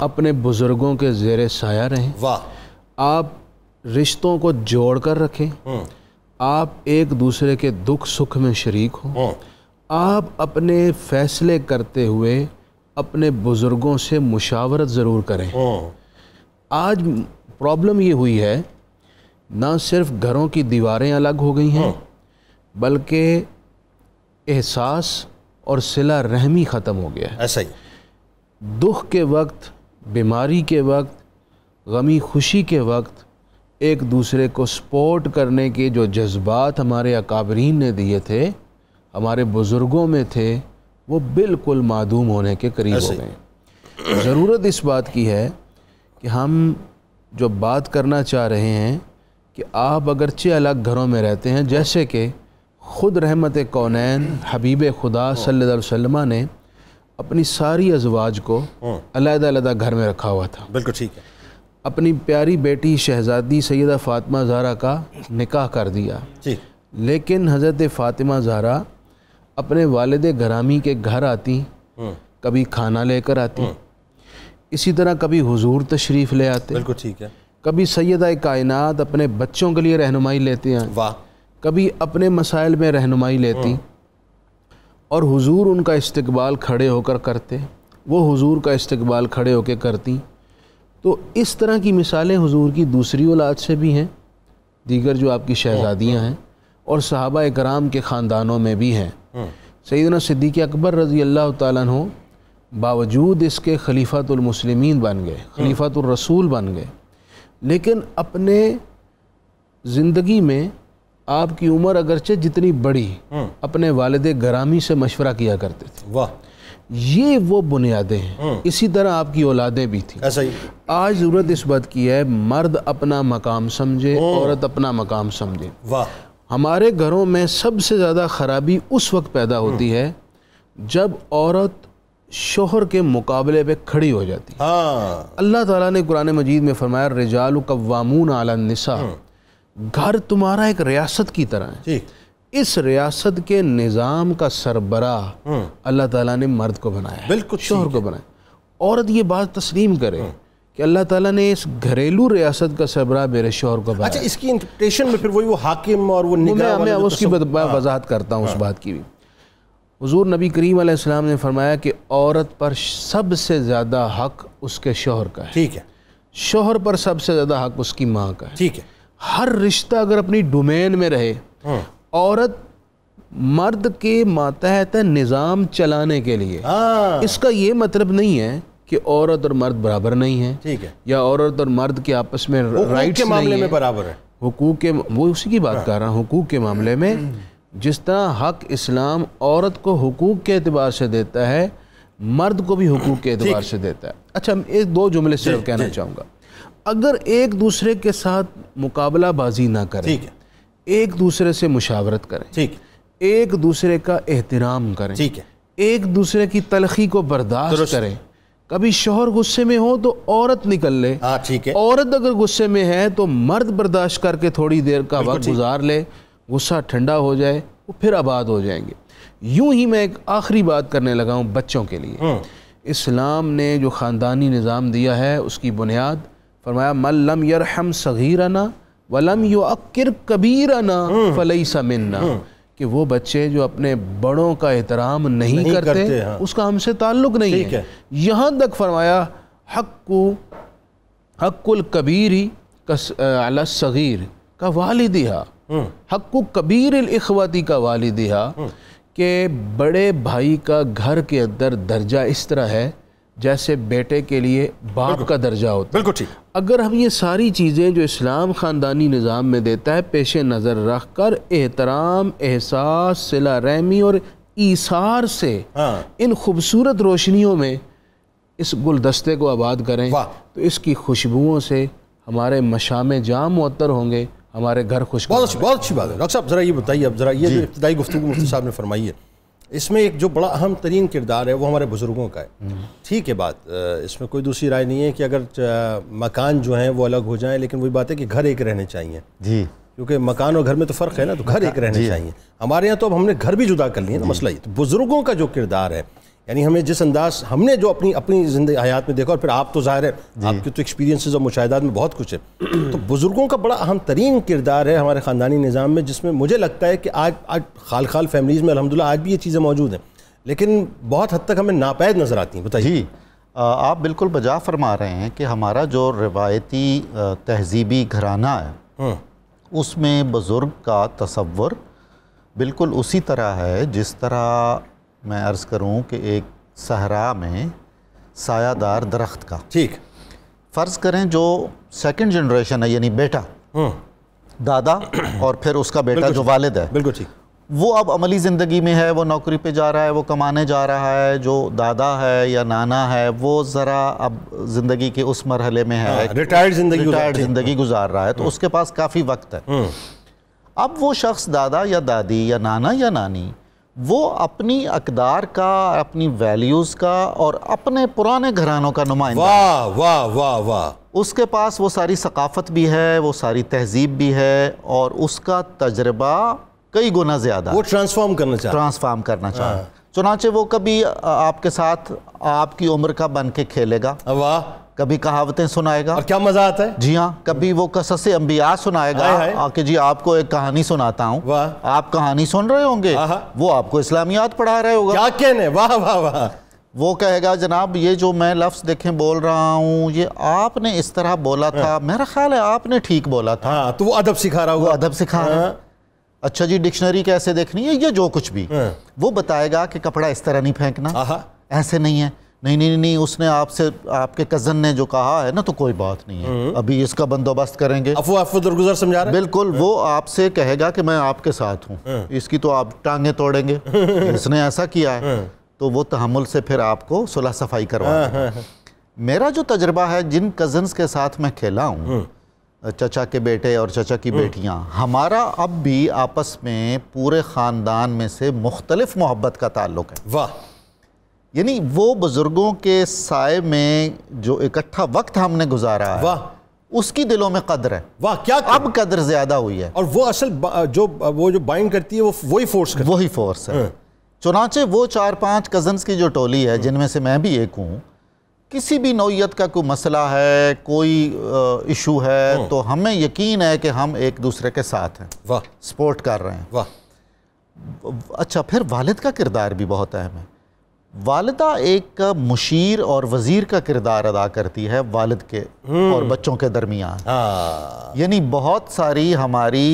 S6: اپنے بزرگوں کے زیر سایہ رہیں۔
S2: واہ۔
S6: آپ رشتوں کو جوڑ کر رکھیں، آپ ایک دوسرے کے دکھ سکھ میں شریک ہوں، آپ اپنے فیصلے کرتے ہوئے اپنے بزرگوں سے مشاورت ضرور کریں۔ آج پرابلم یہ ہوئی ہے، نہ صرف گھروں کی دیواریں الگ ہو گئی ہیں بلکہ احساس اور صلہ رحمی ختم ہو گیا ہے۔
S2: ایسا ہی
S6: دکھ کے وقت، بیماری کے وقت، غمی خوشی کے وقت ایک دوسرے کو سپورٹ کرنے کے جو جذبات ہمارے اکابرین نے دیے تھے، ہمارے بزرگوں میں تھے، وہ بالکل معدوم ہونے کے قریب ہو گئے۔ ضرورت اس بات کی ہے کہ ہم جو بات کرنا چاہ رہے ہیں کہ آپ اگرچہ الگ گھروں میں رہتے ہیں، جیسے کہ خود رحمت کونین حبیب خدا صلی اللہ علیہ وسلم نے اپنی ساری ازواج کو علیحدہ علیحدہ گھر میں رکھا ہوا تھا۔
S2: بالکل ٹھیک ہے۔
S6: اپنی پیاری بیٹی شہزادی سیدہ فاطمہ زہرا کا نکاح کر دیا، لیکن حضرت فاطمہ زہرا اپنے والد گرامی کے گھر آتی، کبھی کھانا لے کر آتی، اسی طرح کبھی حضور تشریف لے آتے،
S2: بالکل ٹھیک ہے،
S6: کبھی سیدہ کائنات اپنے بچوں کے لیے رہنمائی لیتے ہیں،
S2: واہ،
S6: کبھی اپنے مسائل میں رہنمائی لیتی، اور حضور ان کا استقبال کھڑے ہو کر کرتے، وہ حضور کا استقبال کھڑے ہو کے کرتی۔ تو اس طرح کی مثالیں حضور کی دوسری اولاد سے بھی ہیں، دیگر جو آپ کی شہزادیاں ہیں، اور صحابہ اکرام کے خاندانوں میں بھی ہیں۔ سیدنا صدیق اکبر رضی اللہ تعالیٰ عنہ باوجود اس کے خلیفۃ المسلمین بن گئے، خلیفۃ الرسول بن گئے، لیکن اپنے زندگی میں آپ کی عمر اگرچہ جتنی بڑی، اپنے والد گرامی سے مشورہ کیا کرتے تھے۔
S2: واہ،
S6: یہ وہ بنیادیں ہیں۔ اسی طرح آپ کی اولادیں بھی تھیں۔
S2: ایسا ہی۔
S6: آج ضرورت اس بات کی ہے مرد اپنا مقام سمجھے، عورت اپنا مقام سمجھے۔
S2: واہ۔
S6: ہمارے گھروں میں سب سے زیادہ خرابی اس وقت پیدا ہوتی ہے جب عورت شوہر کے مقابلے پہ کھڑی ہو جاتی ہے۔ اللہ تعالیٰ نے قرآن مجید میں فرمایا الرجال قوامون علی النساء، گھر تمہارا ایک ریاست کی طرح ہے، اس ریاست کے نظام کا سربراہ اللہ تعالیٰ نے مرد کو بنایا ہے،
S2: بالکل
S6: شوہر کو بنایا۔ عورت یہ بات تسلیم کرے کہ اللہ تعالیٰ نے اس گھریلو ریاست کا سربراہ میرے شوہر کو بنایا۔
S2: اچھا، اس کی انٹرپریٹیشن میں پھر وہی وہ حاکم اور وہ نگراں،
S6: میں اس کی وضاحت کرتا ہوں اس بات کی بھی۔ حضور نبی کریم علیہ السلام نے فرمایا کہ عورت پر سب سے زیادہ حق اس کے شوہر کا ہے،
S2: ٹھیک ہے،
S6: شوہر پر سب سے زیادہ حق اس کی ماں کا ہے،
S2: ٹھیک ہے۔
S6: ہر رشتہ اگر اپنی ڈومین میں رہے، عورت مرد کے ماتحت نظام چلانے کے لیے، اس کا یہ مطلب نہیں ہے کہ عورت اور مرد برابر نہیں ہیں،
S2: ٹھیک ہے،
S6: یا عورت اور مرد کے آپس میں رائٹس
S2: کے معاملے میں برابر ہے،
S6: حقوق کے، وہ اسی کی بات کر رہا ہوں، حقوق کے معاملے میں جس طرح حق اسلام عورت کو حقوق کے اعتبار سے دیتا ہے، مرد کو بھی حقوق کے اعتبار سے دیتا ہے۔ اچھا، ایک دو جملے صرف کہنا چاہوں گا۔ اگر ایک دوسرے کے ساتھ مقابلہ بازی نہ کریں، ایک دوسرے سے مشاورت کریں، ایک دوسرے کا احترام کریں، ایک دوسرے کی تلخی کو برداشت کریں، کبھی شوہر غصے میں ہو تو عورت نکل لے، عورت اگر غصے میں ہے تو مرد برداشت کر کے تھوڑی دیر کا وقت گزار لے، غصہ ٹھنڈا ہو جائے، وہ پھر آباد ہو جائیں گے۔ یوں ہی میں ایک آخری بات کرنے لگا ہوں بچوں کے لیے۔ اسلام نے جو خاندانی نظام دیا ہے اس کی بنیاد فرمایا من لم یرحم صغیرنا ولم یعکر کبیرنا فلیس منا، کہ وہ بچے جو اپنے بڑوں کا احترام نہیں کرتے اس کا ہم سے تعلق نہیں ہے۔ یہاں تک فرمایا حق الکبیری علی الصغیر کا والدہا، حق کبیر الاخوتی کا والدہا، کہ بڑے بھائی کا گھر کے اندر درجہ اس طرح ہے جیسے بیٹے کے لیے باپ کا درجہ ہوتا ہے۔
S2: بالکل ٹھیک۔
S6: اگر ہم یہ ساری چیزیں جو اسلام خاندانی نظام میں دیتا ہے پیش نظر رکھ کر احترام، احساس، صلہ رحمی اور ایثار سے ان خوبصورت روشنیوں میں اس گلدستے کو آباد کریں تو اس کی خوشبوؤں سے ہمارے مشام جام معطر ہوں گے، ہمارے گھر خوشگوار۔
S2: بہت اچھی بات ہے ڈاکٹر صاحب۔ ذرا یہ بتائیے، اب ذرا یہ جو ابتدائی گفتگو مفتی صاحب نے فرمائی ہے، اس میں ایک جو بڑا اہم ترین کردار ہے وہ ہمارے بزرگوں کا ہے۔ ٹھیک ہے بات، اس میں کوئی دوسری رائے نہیں ہے کہ اگر مکان جو ہیں وہ الگ ہو جائیں، لیکن وہی بات ہے کہ گھر ایک رہنے چاہیے جی، کیونکہ مکان اور گھر میں تو فرق ہے نا، تو گھر ایک رہنے چاہیے۔ ہمارے یہاں تو اب ہم نے گھر بھی جدا کر لیے نا، مسئلہ یہ۔ تو بزرگوں کا جو کردار ہے، یعنی ہمیں جس انداز ہم نے جو اپنی زندگی حیات میں دیکھا، اور پھر آپ تو ظاہر ہے آپ کی تو ایکسپیرینسز اور مشاہدات میں بہت کچھ ہے، تو بزرگوں کا بڑا اہم ترین کردار ہے ہمارے خاندانی نظام میں، جس میں مجھے لگتا ہے کہ آج خال فیملیز میں الحمدللہ آج بھی یہ چیزیں موجود ہیں، لیکن بہت حد تک ہمیں ناپید نظر آتی ہیں۔ بتائیے۔
S4: جی آپ بالکل بجا فرما رہے ہیں کہ ہمارا جو روایتی تہذیبی گھرانہ ہے اس میں بزرگ کا تصور بالکل اسی طرح ہے جس طرح میں عرض کروں کہ ایک صحرا میں سایہ دار درخت کا۔
S2: ٹھیک۔
S4: فرض کریں جو سیکنڈ جنریشن ہے، یعنی بیٹا، دادا اور پھر اس کا بیٹا جو والد ہے،
S2: بالکل ٹھیک،
S4: وہ اب عملی زندگی میں ہے، وہ نوکری پہ جا رہا ہے، وہ کمانے جا رہا ہے۔ جو دادا ہے یا نانا ہے وہ ذرا اب زندگی کے اس مرحلے میں ہے،
S2: ریٹائرڈ
S4: زندگی گزار رہا ہے، تو اس کے پاس کافی وقت ہے۔ اب وہ شخص دادا یا دادی یا نانا یا نانی وہ اپنی اقدار کا، اپنی ویلیوز کا اور اپنے پرانے گھرانوں کا نمائندہ،
S2: واہ واہ واہ واہ،
S4: اس کے پاس وہ ساری ثقافت بھی ہے، وہ ساری تہذیب بھی ہے، اور اس کا تجربہ کئی گنا زیادہ،
S2: وہ ٹرانسفارم کرنا چاہتا،
S4: چنانچہ وہ کبھی آپ کے ساتھ آپ کی عمر کا بن کے کھیلے گا،
S2: واہ،
S4: کبھی کہاوتیں سنائے گا،
S2: اور کیا مزہ آتا ہے،
S4: جی ہاں، کبھی وہ قصص انبیاء سنائے گا کہ جی آپ کو ایک کہانی سناتا ہوں، آپ کہانی سن رہے ہوں گے، وہ آپ کو اسلامیات پڑھا رہے ہوگا،
S2: کیا کہنے، واہ واہ واہ،
S4: وہ کہے گا جناب یہ جو میں لفظ دیکھیں بول رہا ہوں یہ آپ نے اس طرح بولا تھا، میرا خیال ہے آپ نے ٹھیک بولا تھا،
S2: تو وہ ادب سکھا رہا ہوگا،
S4: وہ ادب سکھا رہا ہے۔ اچھا جی ڈکشنری کیسے دیکھنی ہے، یہ جو کچھ بھی وہ بتائے گا کہ کپڑا اس طرح نہیں پھینکنا، ایسے نہیں ہے، نہیں اس نے آپ سے، آپ کے کزن نے جو کہا ہے نا تو کوئی بات نہیں ہے، ابھی اس کا بندوبست کریں گے،
S2: افو درگزر سمجھا رہا ہے،
S4: بالکل وہ آپ سے کہے گا کہ میں آپ کے ساتھ ہوں، اس کی تو آپ ٹانگیں توڑیں گے، اس نے ایسا کیا ہے، تو وہ تحمل سے پھر آپ کو صلح صفائی کروا دے گا۔ میرا جو تجربہ ہے جن کزنز کے ساتھ میں کھیلا ہوں، چچا کے بیٹے اور چچا کی بیٹیاں، ہمارا اب بھی آپس میں پورے خاندان میں سے مختلف محبت کا تعلق ہے،
S2: واہ،
S4: یعنی وہ بزرگوں کے سائے میں جو اکٹھا وقت ہم نے گزارا ہے اس کی دلوں میں قدر ہے،
S2: واہ کیا
S4: اب قدر زیادہ ہوئی ہے،
S2: اور وہ اصل جو بائنڈ کرتی ہے وہی فورس
S4: ہے۔ چنانچہ وہ 4-5 کزنز کی جو ٹولی ہے جن میں سے میں بھی ایک ہوں، کسی بھی نوعیت کا کوئی مسئلہ ہے، کوئی ایشو ہے تو ہمیں یقین ہے کہ ہم ایک دوسرے کے ساتھ ہیں، سپورٹ کر رہے ہیں۔ اچھا پھر والد کا کردار بھی بہت اہم ہے، والدہ ایک مشیر اور وزیر کا کردار ادا کرتی ہے والد کے اور بچوں کے درمیان، یعنی بہت ساری ہماری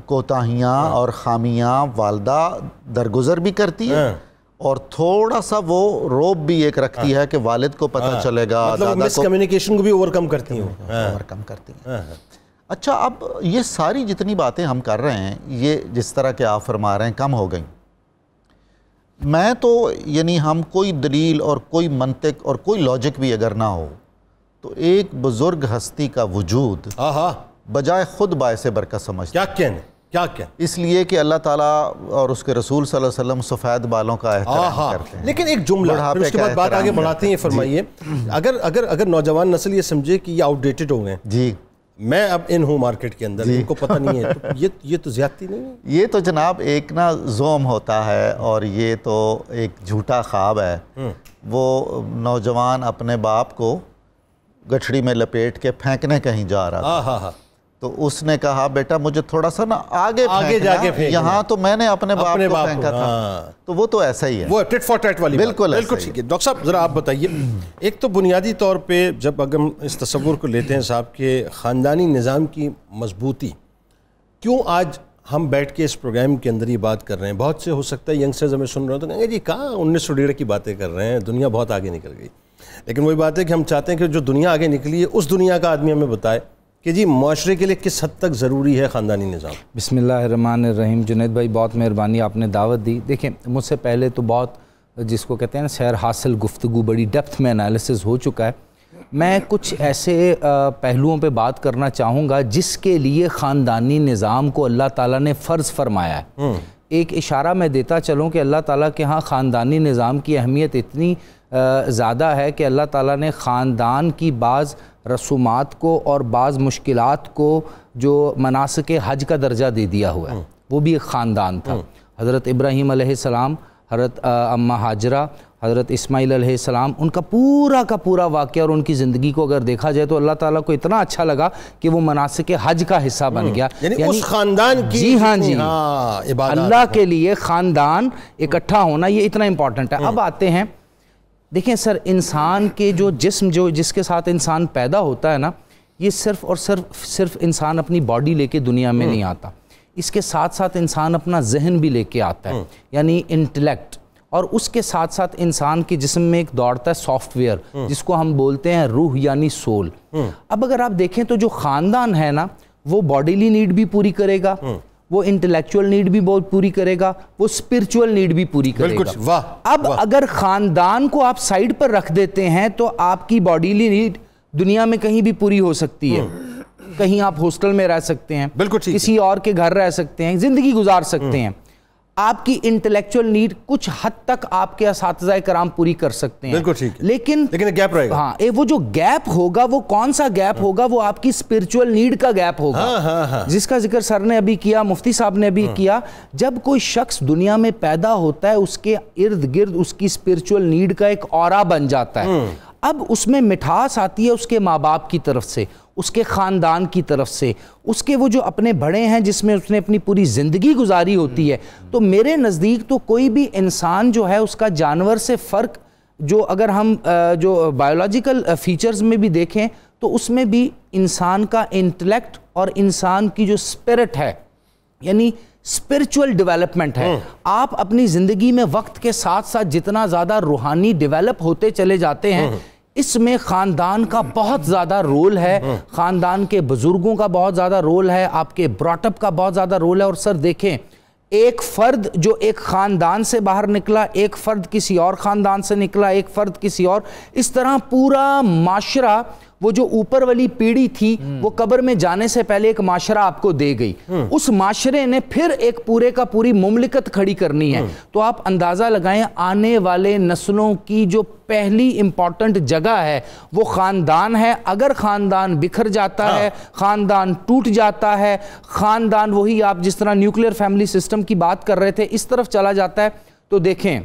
S4: کوتاہیاں اور خامیاں والدہ درگزر بھی کرتی ہے، اور تھوڑا سا وہ روب بھی ایک رکھتی ہے کہ والد کو پتہ چلے گا،
S2: مطلب مس کمیونیکیشن کو بھی اوورکم کرتی
S4: ہیں، اچھا اب یہ ساری جتنی باتیں ہم کر رہے ہیں یہ جس طرح کہ آپ فرما رہے ہیں کم ہو گئیں، میں تو یعنی ہم کوئی دلیل اور کوئی منطق اور کوئی لاجک بھی اگر نہ ہو تو ایک بزرگ ہستی کا وجود بجائے خود باعث برکت سمجھتا ہے،
S2: کیا
S4: اس لیے کہ اللہ تعالیٰ اور اس کے رسول صلی اللہ علیہ وسلم سفید بالوں کا احترام کرتے ہیں۔
S2: لیکن ایک جملہ پھر اس کے بعد بات آگے بڑھاتے ہیں، فرمائیے اگر نوجوان نسل یہ سمجھے کہ یہ آؤٹ ڈیٹڈ ہو گئے،
S4: جی
S2: میں اب ان ہوں مارکیٹ کے اندر، ان کو پتہ نہیں ہے، تو یہ تو زیادتی نہیں ہے؟
S4: یہ تو جناب ایک نا زوم ہوتا ہے، اور یہ تو ایک جھوٹا خواب ہے۔ وہ نوجوان اپنے باپ کو گٹھڑی میں لپیٹ کے پھینکنے کہیں جا رہا تھا، تو اس نے کہا بیٹا مجھے تھوڑا سا نا آگے جا کے پھینکنا، یہاں تو میں نے اپنے باپ کو پھینکا تھا۔ تو وہ تو ایسا ہی ہے،
S2: وہ ٹٹ فار ٹیٹ والی، بالکل ٹھیک ہے۔ ڈاکٹر صاحب ذرا آپ بتائیے، ایک تو بنیادی طور پہ جب اگر ہم اس تصور کو لیتے ہیں صاحب کہ خاندانی نظام کی مضبوطی، کیوں آج ہم بیٹھ کے اس پروگرام کے اندر یہ بات کر رہے ہیں؟ بہت سے ہو سکتا ہے ینگسٹرز ہمیں سن رہے ہوں تو کہیں گے جی کہاں 1901 کی باتیں کر رہے ہیں، دنیا بہت آگے نکل گئی۔ لیکن وہی بات ہے کہ ہم چاہتے ہیں کہ جو دنیا آگے نکلی ہے اس دنیا کا آدمی ہمیں بتائے کہ جی معاشرے کے لیے کس حد تک ضروری ہے خاندانی نظام۔
S7: بسم اللہ الرحمن الرحیم۔ جنید بھائی بہت مہربانی، آپ نے دعوت دی۔ دیکھیں مجھ سے پہلے تو بہت جس کو کہتے ہیں نا سیر حاصل گفتگو، بڑی ڈیپتھ میں انالیسز ہو چکا ہے۔ میں کچھ ایسے پہلوؤں پہ بات کرنا چاہوں گا جس کے لیے خاندانی نظام کو اللہ تعالیٰ نے فرض فرمایا ہے۔ ایک اشارہ میں دیتا چلوں کہ اللہ تعالیٰ کے ہاں خاندانی نظام کی اہمیت اتنی زیادہ ہے کہ اللہ تعالیٰ نے خاندان کی بعض رسومات کو اور بعض مشکلات کو جو مناسک حج کا درجہ دے دیا ہوا ہے، وہ بھی ایک خاندان تھا۔ حضرت ابراہیم علیہ السلام، حضرت اماں ہاجرہ، حضرت اسماعیل علیہ السلام، ان کا پورا واقعہ اور ان کی زندگی کو اگر دیکھا جائے تو اللہ تعالیٰ کو اتنا اچھا لگا کہ وہ مناسک حج کا حصہ بن گیا،
S2: یعنی اس خاندان کی
S7: جی ہاں جی اللہ کے لیے خاندان اکٹھا ہونا یہ اتنا امپورٹنٹ ہے۔ اب آتے ہیں، دیکھیں سر، انسان کے جو جسم جس کے ساتھ انسان پیدا ہوتا ہے نا، یہ صرف اور صرف انسان اپنی باڈی لے کے دنیا میں نہیں آتا، اس کے ساتھ ساتھ انسان اپنا ذہن بھی لے کے آتا ہے، یعنی انٹلیکٹ، اور اس کے ساتھ ساتھ انسان کے جسم میں ایک دوڑتا ہے سافٹ ویئر جس کو ہم بولتے ہیں روح یعنی سول۔ اب اگر آپ دیکھیں تو جو خاندان ہے نا وہ باڈیلی نیڈ بھی پوری کرے گا، وہ انٹلیکچوئل نیڈ بھی بہت پوری کرے گا، وہ اسپرچول نیڈ بھی پوری کرے گا۔ اب اگر خاندان کو آپ سائیڈ پر رکھ دیتے ہیں تو آپ کی باڈیلی نیڈ دنیا میں کہیں بھی پوری ہو سکتی ہے، کہیں آپ ہاسٹل میں رہ سکتے ہیں، کسی اور کے گھر رہ سکتے ہیں، زندگی گزار سکتے ہیں، آپ کی انٹلیکچوئل نیڈ کچھ حد تک آپ کے اساتذہ کرام پوری کر سکتے ہیں، لیکن
S2: گیپ رہے گا۔
S7: ہاں، وہ جو گیپ ہوگا وہ کون سا گیپ ہوگا؟ وہ آپ کی اسپرچول نیڈ کا گیپ ہوگا، جس کا ذکر سر نے ابھی کیا، مفتی صاحب نے ابھی کیا۔ جب کوئی شخص دنیا میں پیدا ہوتا ہے اس کے ارد گرد اس کی اسپرچول نیڈ کا ایک اورا بن جاتا ہے، اب اس میں مٹھاس آتی ہے اس کے ماں باپ کی طرف سے، اس کے خاندان کی طرف سے، اس کے وہ جو اپنے بڑے ہیں جس میں اس نے اپنی پوری زندگی گزاری ہوتی ہے۔ تو میرے نزدیک تو کوئی بھی انسان جو ہے اس کا جانور سے فرق، جو اگر ہم جو بایولوجیکل فیچرز میں بھی دیکھیں تو اس میں بھی انسان کا انٹلیکٹ اور انسان کی جو اسپرٹ ہے، یعنی اسپرچول ڈیولپمنٹ ہے، آپ اپنی زندگی میں وقت کے ساتھ ساتھ جتنا زیادہ روحانی ڈیولپ ہوتے چلے جاتے ہیں، اس میں خاندان کا بہت زیادہ رول ہے، خاندان کے بزرگوں کا بہت زیادہ رول ہے، آپ کے براٹ اپ کا بہت زیادہ رول ہے۔ اور سر دیکھیں، ایک فرد جو ایک خاندان سے باہر نکلا، ایک فرد کسی اور خاندان سے نکلا، ایک فرد کسی اور، اس طرح پورا معاشرہ، وہ جو اوپر والی پیڑھی تھی وہ قبر میں جانے سے پہلے ایک معاشرہ آپ کو دے گئی، اس معاشرے نے پھر ایک پورے کا پوری مملکت کھڑی کرنی ہے۔ تو آپ اندازہ لگائیں آنے والے نسلوں کی جو پہلی امپورٹنٹ جگہ ہے وہ خاندان ہے۔ اگر خاندان بکھر جاتا ہے، خاندان ٹوٹ جاتا ہے، خاندان وہی آپ جس طرح نیوکلیر فیملی سسٹم کی بات کر رہے تھے اس طرف چلا جاتا ہے، تو دیکھیں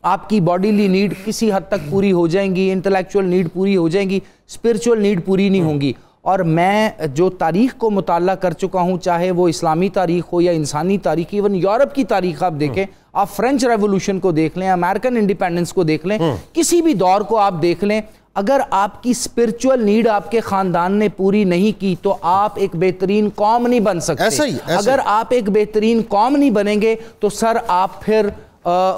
S7: آپ کی باڈیلی نیڈ کسی حد تک پوری ہو جائیں گی، انٹلیکچوئل نیڈ پوری ہو جائیں گی، اسپرچول نیڈ پوری نہیں ہوں گی۔ اور میں جو تاریخ کو مطالعہ کر چکا ہوں، چاہے وہ اسلامی تاریخ ہو یا انسانی تاریخ، ایون یورپ کی تاریخ آپ دیکھیں، آپ فرینچ ریولوشن کو دیکھ لیں، امریکن انڈیپینڈنس کو دیکھ لیں، کسی بھی دور کو آپ دیکھ لیں، اگر آپ کی اسپرچول نیڈ آپ کے خاندان نے پوری نہیں کی تو آپ ایک بہترین قوم نہیں بن سکتے۔ اگر آپ ایک بہترین قوم نہیں بنیں گے تو سر آپ پھر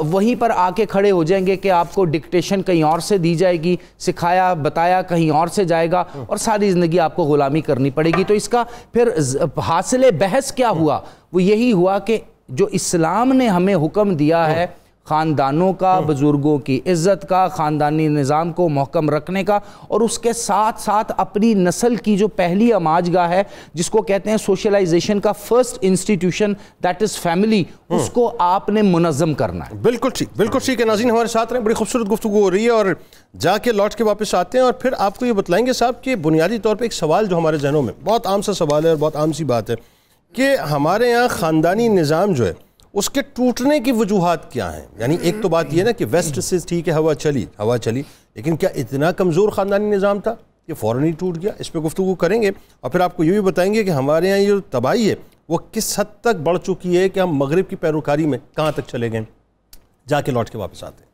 S7: وہیں پر آ کے کھڑے ہو جائیں گے کہ آپ کو ڈکٹیشن کہیں اور سے دی جائے گی، سکھایا بتایا کہیں اور سے جائے گا، اور ساری زندگی آپ کو غلامی کرنی پڑے گی۔ تو اس کا پھر حاصل بحث کیا ہوا؟ وہ یہی ہوا کہ جو اسلام نے ہمیں حکم دیا ہے خاندانوں کا، بزرگوں کی عزت کا، خاندانی نظام کو محکم رکھنے کا، اور اس کے ساتھ ساتھ اپنی نسل کی جو پہلی آماج گاہ ہے جس کو کہتے ہیں سوشلائزیشن کا first institution that is family, اس کو آپ نے منظم کرنا ہے۔
S2: بالکل ٹھیک، بالکل ٹھیک ہے۔ ناظرین ہمارے ساتھ رہیں، بڑی خوبصورت گفتگو ہو رہی ہے، اور جا کے لوٹ کے واپس آتے ہیں اور پھر آپ کو یہ بتلائیں گے صاحب کہ بنیادی طور پہ ایک سوال جو ہمارے ذہنوں میں بہت عام سا سوال ہے اور بہت عام سی بات ہے کہ ہمارے یہاں خاندانی نظام جو ہے اس کے ٹوٹنے کی وجوہات کیا ہیں؟ یعنی ایک تو بات یہ نا کہ ویسٹ سے ٹھیک ہے ہوا چلی، لیکن کیا اتنا کمزور خاندانی نظام تھا کہ فوراً ہی ٹوٹ گیا؟ اس پہ گفتگو کریں گے اور پھر آپ کو یہ بھی بتائیں گے کہ ہمارے یہاں یہ جو تباہی ہے وہ کس حد تک بڑھ چکی ہے کہ ہم مغرب کی پیروکاری میں کہاں تک چلے گئے۔ جا کے لوٹ کے واپس آتے ہیں۔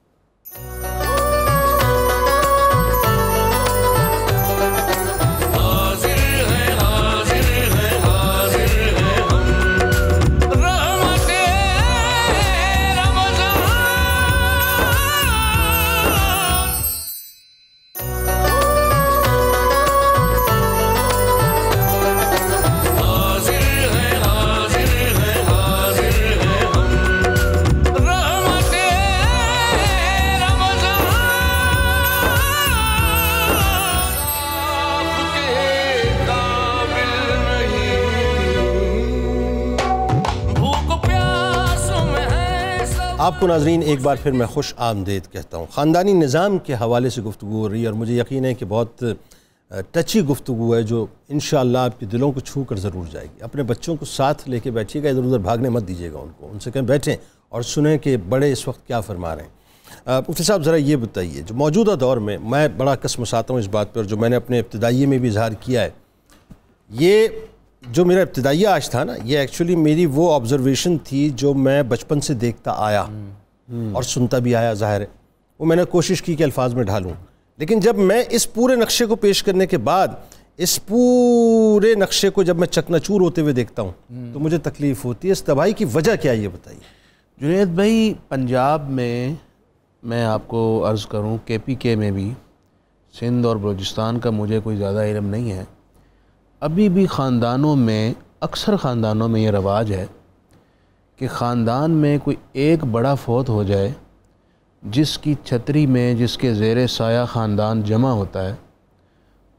S2: آپ کو ناظرین ایک بار پھر میں خوش آمدید کہتا ہوں۔ خاندانی نظام کے حوالے سے گفتگو ہو رہی ہے اور مجھے یقین ہے کہ بہت ٹچی گفتگو ہے جو انشاءاللہ آپ کے دلوں کو چھو کر ضرور جائے گی۔ اپنے بچوں کو ساتھ لے کے بیٹھیے گا، ادھر ادھر بھاگنے مت دیجیے گا ان سے کہیں بیٹھیں اور سنیں کہ بڑے اس وقت کیا فرما رہے ہیں۔ مفتی صاحب ذرا یہ بتائیے، جو موجودہ دور میں میں بڑا قسم ساتا ہوں اس بات پر، جو میں نے اپنے ابتدائیے میں بھی اظہار کیا ہے، یہ جو میرا ابتدائیہ آج تھا نا، یہ ایکچولی میری وہ آبزرویشن تھی جو میں بچپن سے دیکھتا آیا اور سنتا بھی آیا، ظاہر ہے وہ میں نے کوشش کی کہ الفاظ میں ڈھالوں، لیکن جب میں اس پورے نقشے کو پیش کرنے کے بعد اس پورے نقشے کو جب میں چکناچور ہوتے ہوئے دیکھتا ہوں تو مجھے تکلیف ہوتی ہے۔ اس تباہی کی وجہ کیا ہے یہ بتائیے۔
S6: جنید بھائی، پنجاب میں آپ کو عرض کروں KPK میں بھی، سندھ اور بلوچستان کا مجھے کوئی زیادہ علم نہیں ہے، ابھی بھی خاندانوں میں، اکثر خاندانوں میں یہ رواج ہے کہ خاندان میں کوئی ایک بڑا فوت ہو جائے، جس کی چھتری میں، جس کے زیر سایہ خاندان جمع ہوتا ہے،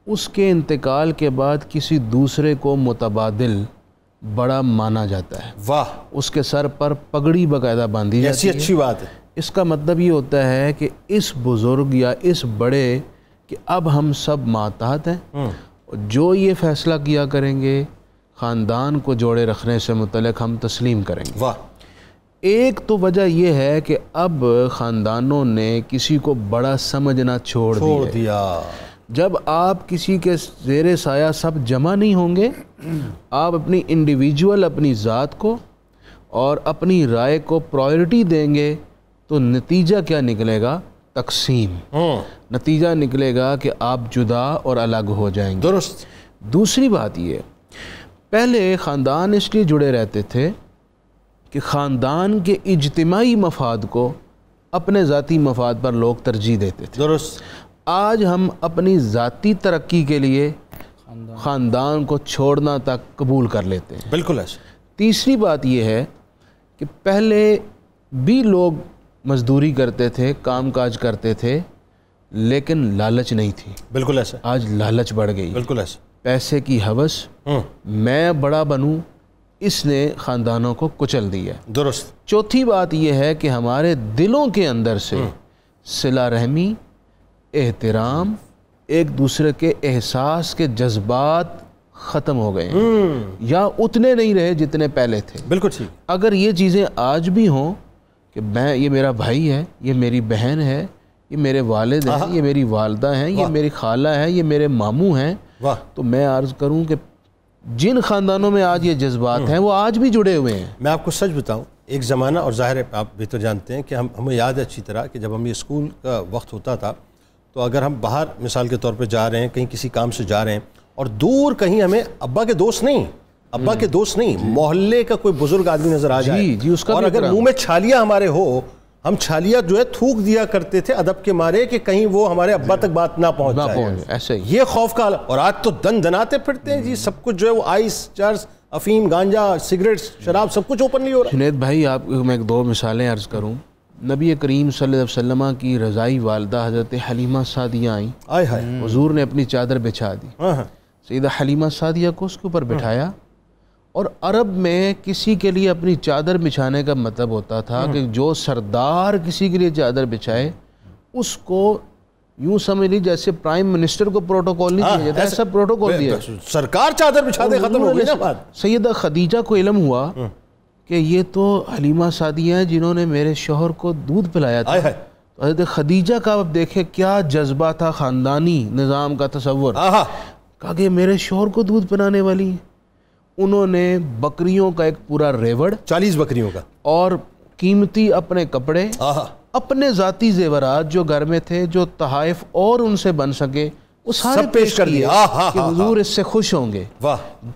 S6: اس کے انتقال کے بعد کسی دوسرے کو متبادل بڑا مانا جاتا ہے۔
S2: واہ،
S6: اس کے سر پر پگڑی باقاعدہ باندھی جاتی ہے۔
S2: ایسی اچھی بات ہے۔
S6: اس کا مطلب یہ ہوتا ہے کہ اس بزرگ یا اس بڑے کہ اب ہم سب ماتحت ہیں، جو یہ فیصلہ کیا کریں گے خاندان کو جوڑے رکھنے سے متعلق ہم تسلیم کریں گے۔
S2: واہ۔
S6: ایک تو وجہ یہ ہے کہ اب خاندانوں نے کسی کو بڑا سمجھنا چھوڑ دیا۔ جب آپ کسی کے زیر سایہ سب جمع نہیں ہوں گے، آپ اپنی انڈیویجول، اپنی ذات کو اور اپنی رائے کو پرائیورٹی دیں گے تو نتیجہ کیا نکلے گا؟ تقسیم۔ نتیجہ نکلے گا کہ آپ جدا اور الگ ہو جائیں گے۔
S2: درست۔
S6: دوسری بات یہ، پہلے خاندان اس لیے جڑے رہتے تھے کہ خاندان کے اجتماعی مفاد کو اپنے ذاتی مفاد پر لوگ ترجیح دیتے تھے۔
S2: درست۔
S6: آج ہم اپنی ذاتی ترقی کے لیے خاندان کو چھوڑنا تک قبول کر لیتے ہیں۔
S2: بالکل ایسا۔
S6: تیسری بات یہ ہے کہ پہلے بھی لوگ مزدوری کرتے تھے، کام کاج کرتے تھے، لیکن لالچ نہیں تھی۔
S2: بالکل ایسا۔
S6: آج لالچ بڑھ گئی۔
S2: بالکل ایسا۔
S6: پیسے کی ہوس، میں بڑا بنوں، اس نے خاندانوں کو کچل دیا۔
S2: درست۔
S6: چوتھی بات یہ ہے کہ ہمارے دلوں کے اندر سے صلہ رحمی، احترام، ایک دوسرے کے احساس کے جذبات ختم ہو گئے ہیں، یا اتنے نہیں رہے جتنے پہلے تھے۔
S2: بالکل ٹھیک۔
S6: اگر یہ چیزیں آج بھی ہوں کہ یہ میرا بھائی ہے، یہ میری بہن ہے، یہ میرے والد ہیں، یہ میری والدہ ہیں، یہ میری خالہ ہے، یہ میرے ماموں ہیں، تو میں عرض کروں کہ جن خاندانوں میں آج یہ جذبات ہیں وہ آج بھی جڑے ہوئے ہیں۔
S2: میں آپ کو سچ بتاؤں، ایک زمانہ، اور ظاہر ہے آپ بہتر جانتے ہیں کہ ہمیں یاد ہے اچھی طرح کہ جب ہم یہ اسکول کا وقت ہوتا تھا تو اگر ہم باہر مثال کے طور پہ جا رہے ہیں، کہیں کسی کام سے جا رہے ہیں اور دور کہیں ہمیں ابا کے دوست نہیں، محلے کا کوئی بزرگ آدمی نظر آ جائے اور اگر منہ میں چھالیاں ہمارے ہو، ہم چھالیاں جو ہے تھوک دیا کرتے تھے ادب کے مارے کہ کہیں وہ ہمارے ابا تک بات نہ پہنچ جائے۔
S6: ایسے ہی
S2: یہ خوف کا حال۔ اور آج تو دن دناتے پھرتے ہیں جی، سب کچھ جو ہے وہ آئس، چرس، افیم، گانجا، سگریٹ، شراب، سب کچھ اوپنلی ہو رہا ہے۔
S6: جنید بھائی، آپ کو میں ایک دو مثالیں عرض کروں۔ نبی کریم صلی اللہ علیہ وسلم کی رضائی والدہ حضرت حلیمہ سعدیہ آئیں، حضور نے اپنی چادر بچھا دی، سیدہ حلیمہ سعدیہ کو اس کے اوپر بٹھایا، اور عرب میں کسی کے لیے اپنی چادر بچھانے کا مطلب ہوتا تھا کہ جو سردار کسی کے لیے چادر بچھائے اس کو یوں سمجھ لی جیسے پرائم منسٹر کو پروٹوکول نہیں دیا جاتا، ایسا پروٹوکول دیا،
S2: سرکار چادر بچھا دے، ختم ہو گئی نا بات۔
S6: سیدہ خدیجہ کو علم ہوا کہ یہ تو حلیمہ سعدیہ ہیں جنہوں نے میرے شوہر کو دودھ پلایا تھا۔ حضرت خدیجہ کا اب دیکھیں کیا جذبہ تھا، خاندانی نظام کا تصور، کہا کہ میرے شوہر کو دودھ پلانے والی ہیں۔ انہوں نے بکریوں کا ایک پورا ریوڑ،
S2: 40 بکریوں کا، اور
S6: قیمتی اپنے کپڑے، اپنے ذاتی زیورات جو گھر میں تھے، جو تحائف اور ان سے بن سکے، وہ سارے پیش کر دیے کہ حضور اس سے خوش ہوں گے۔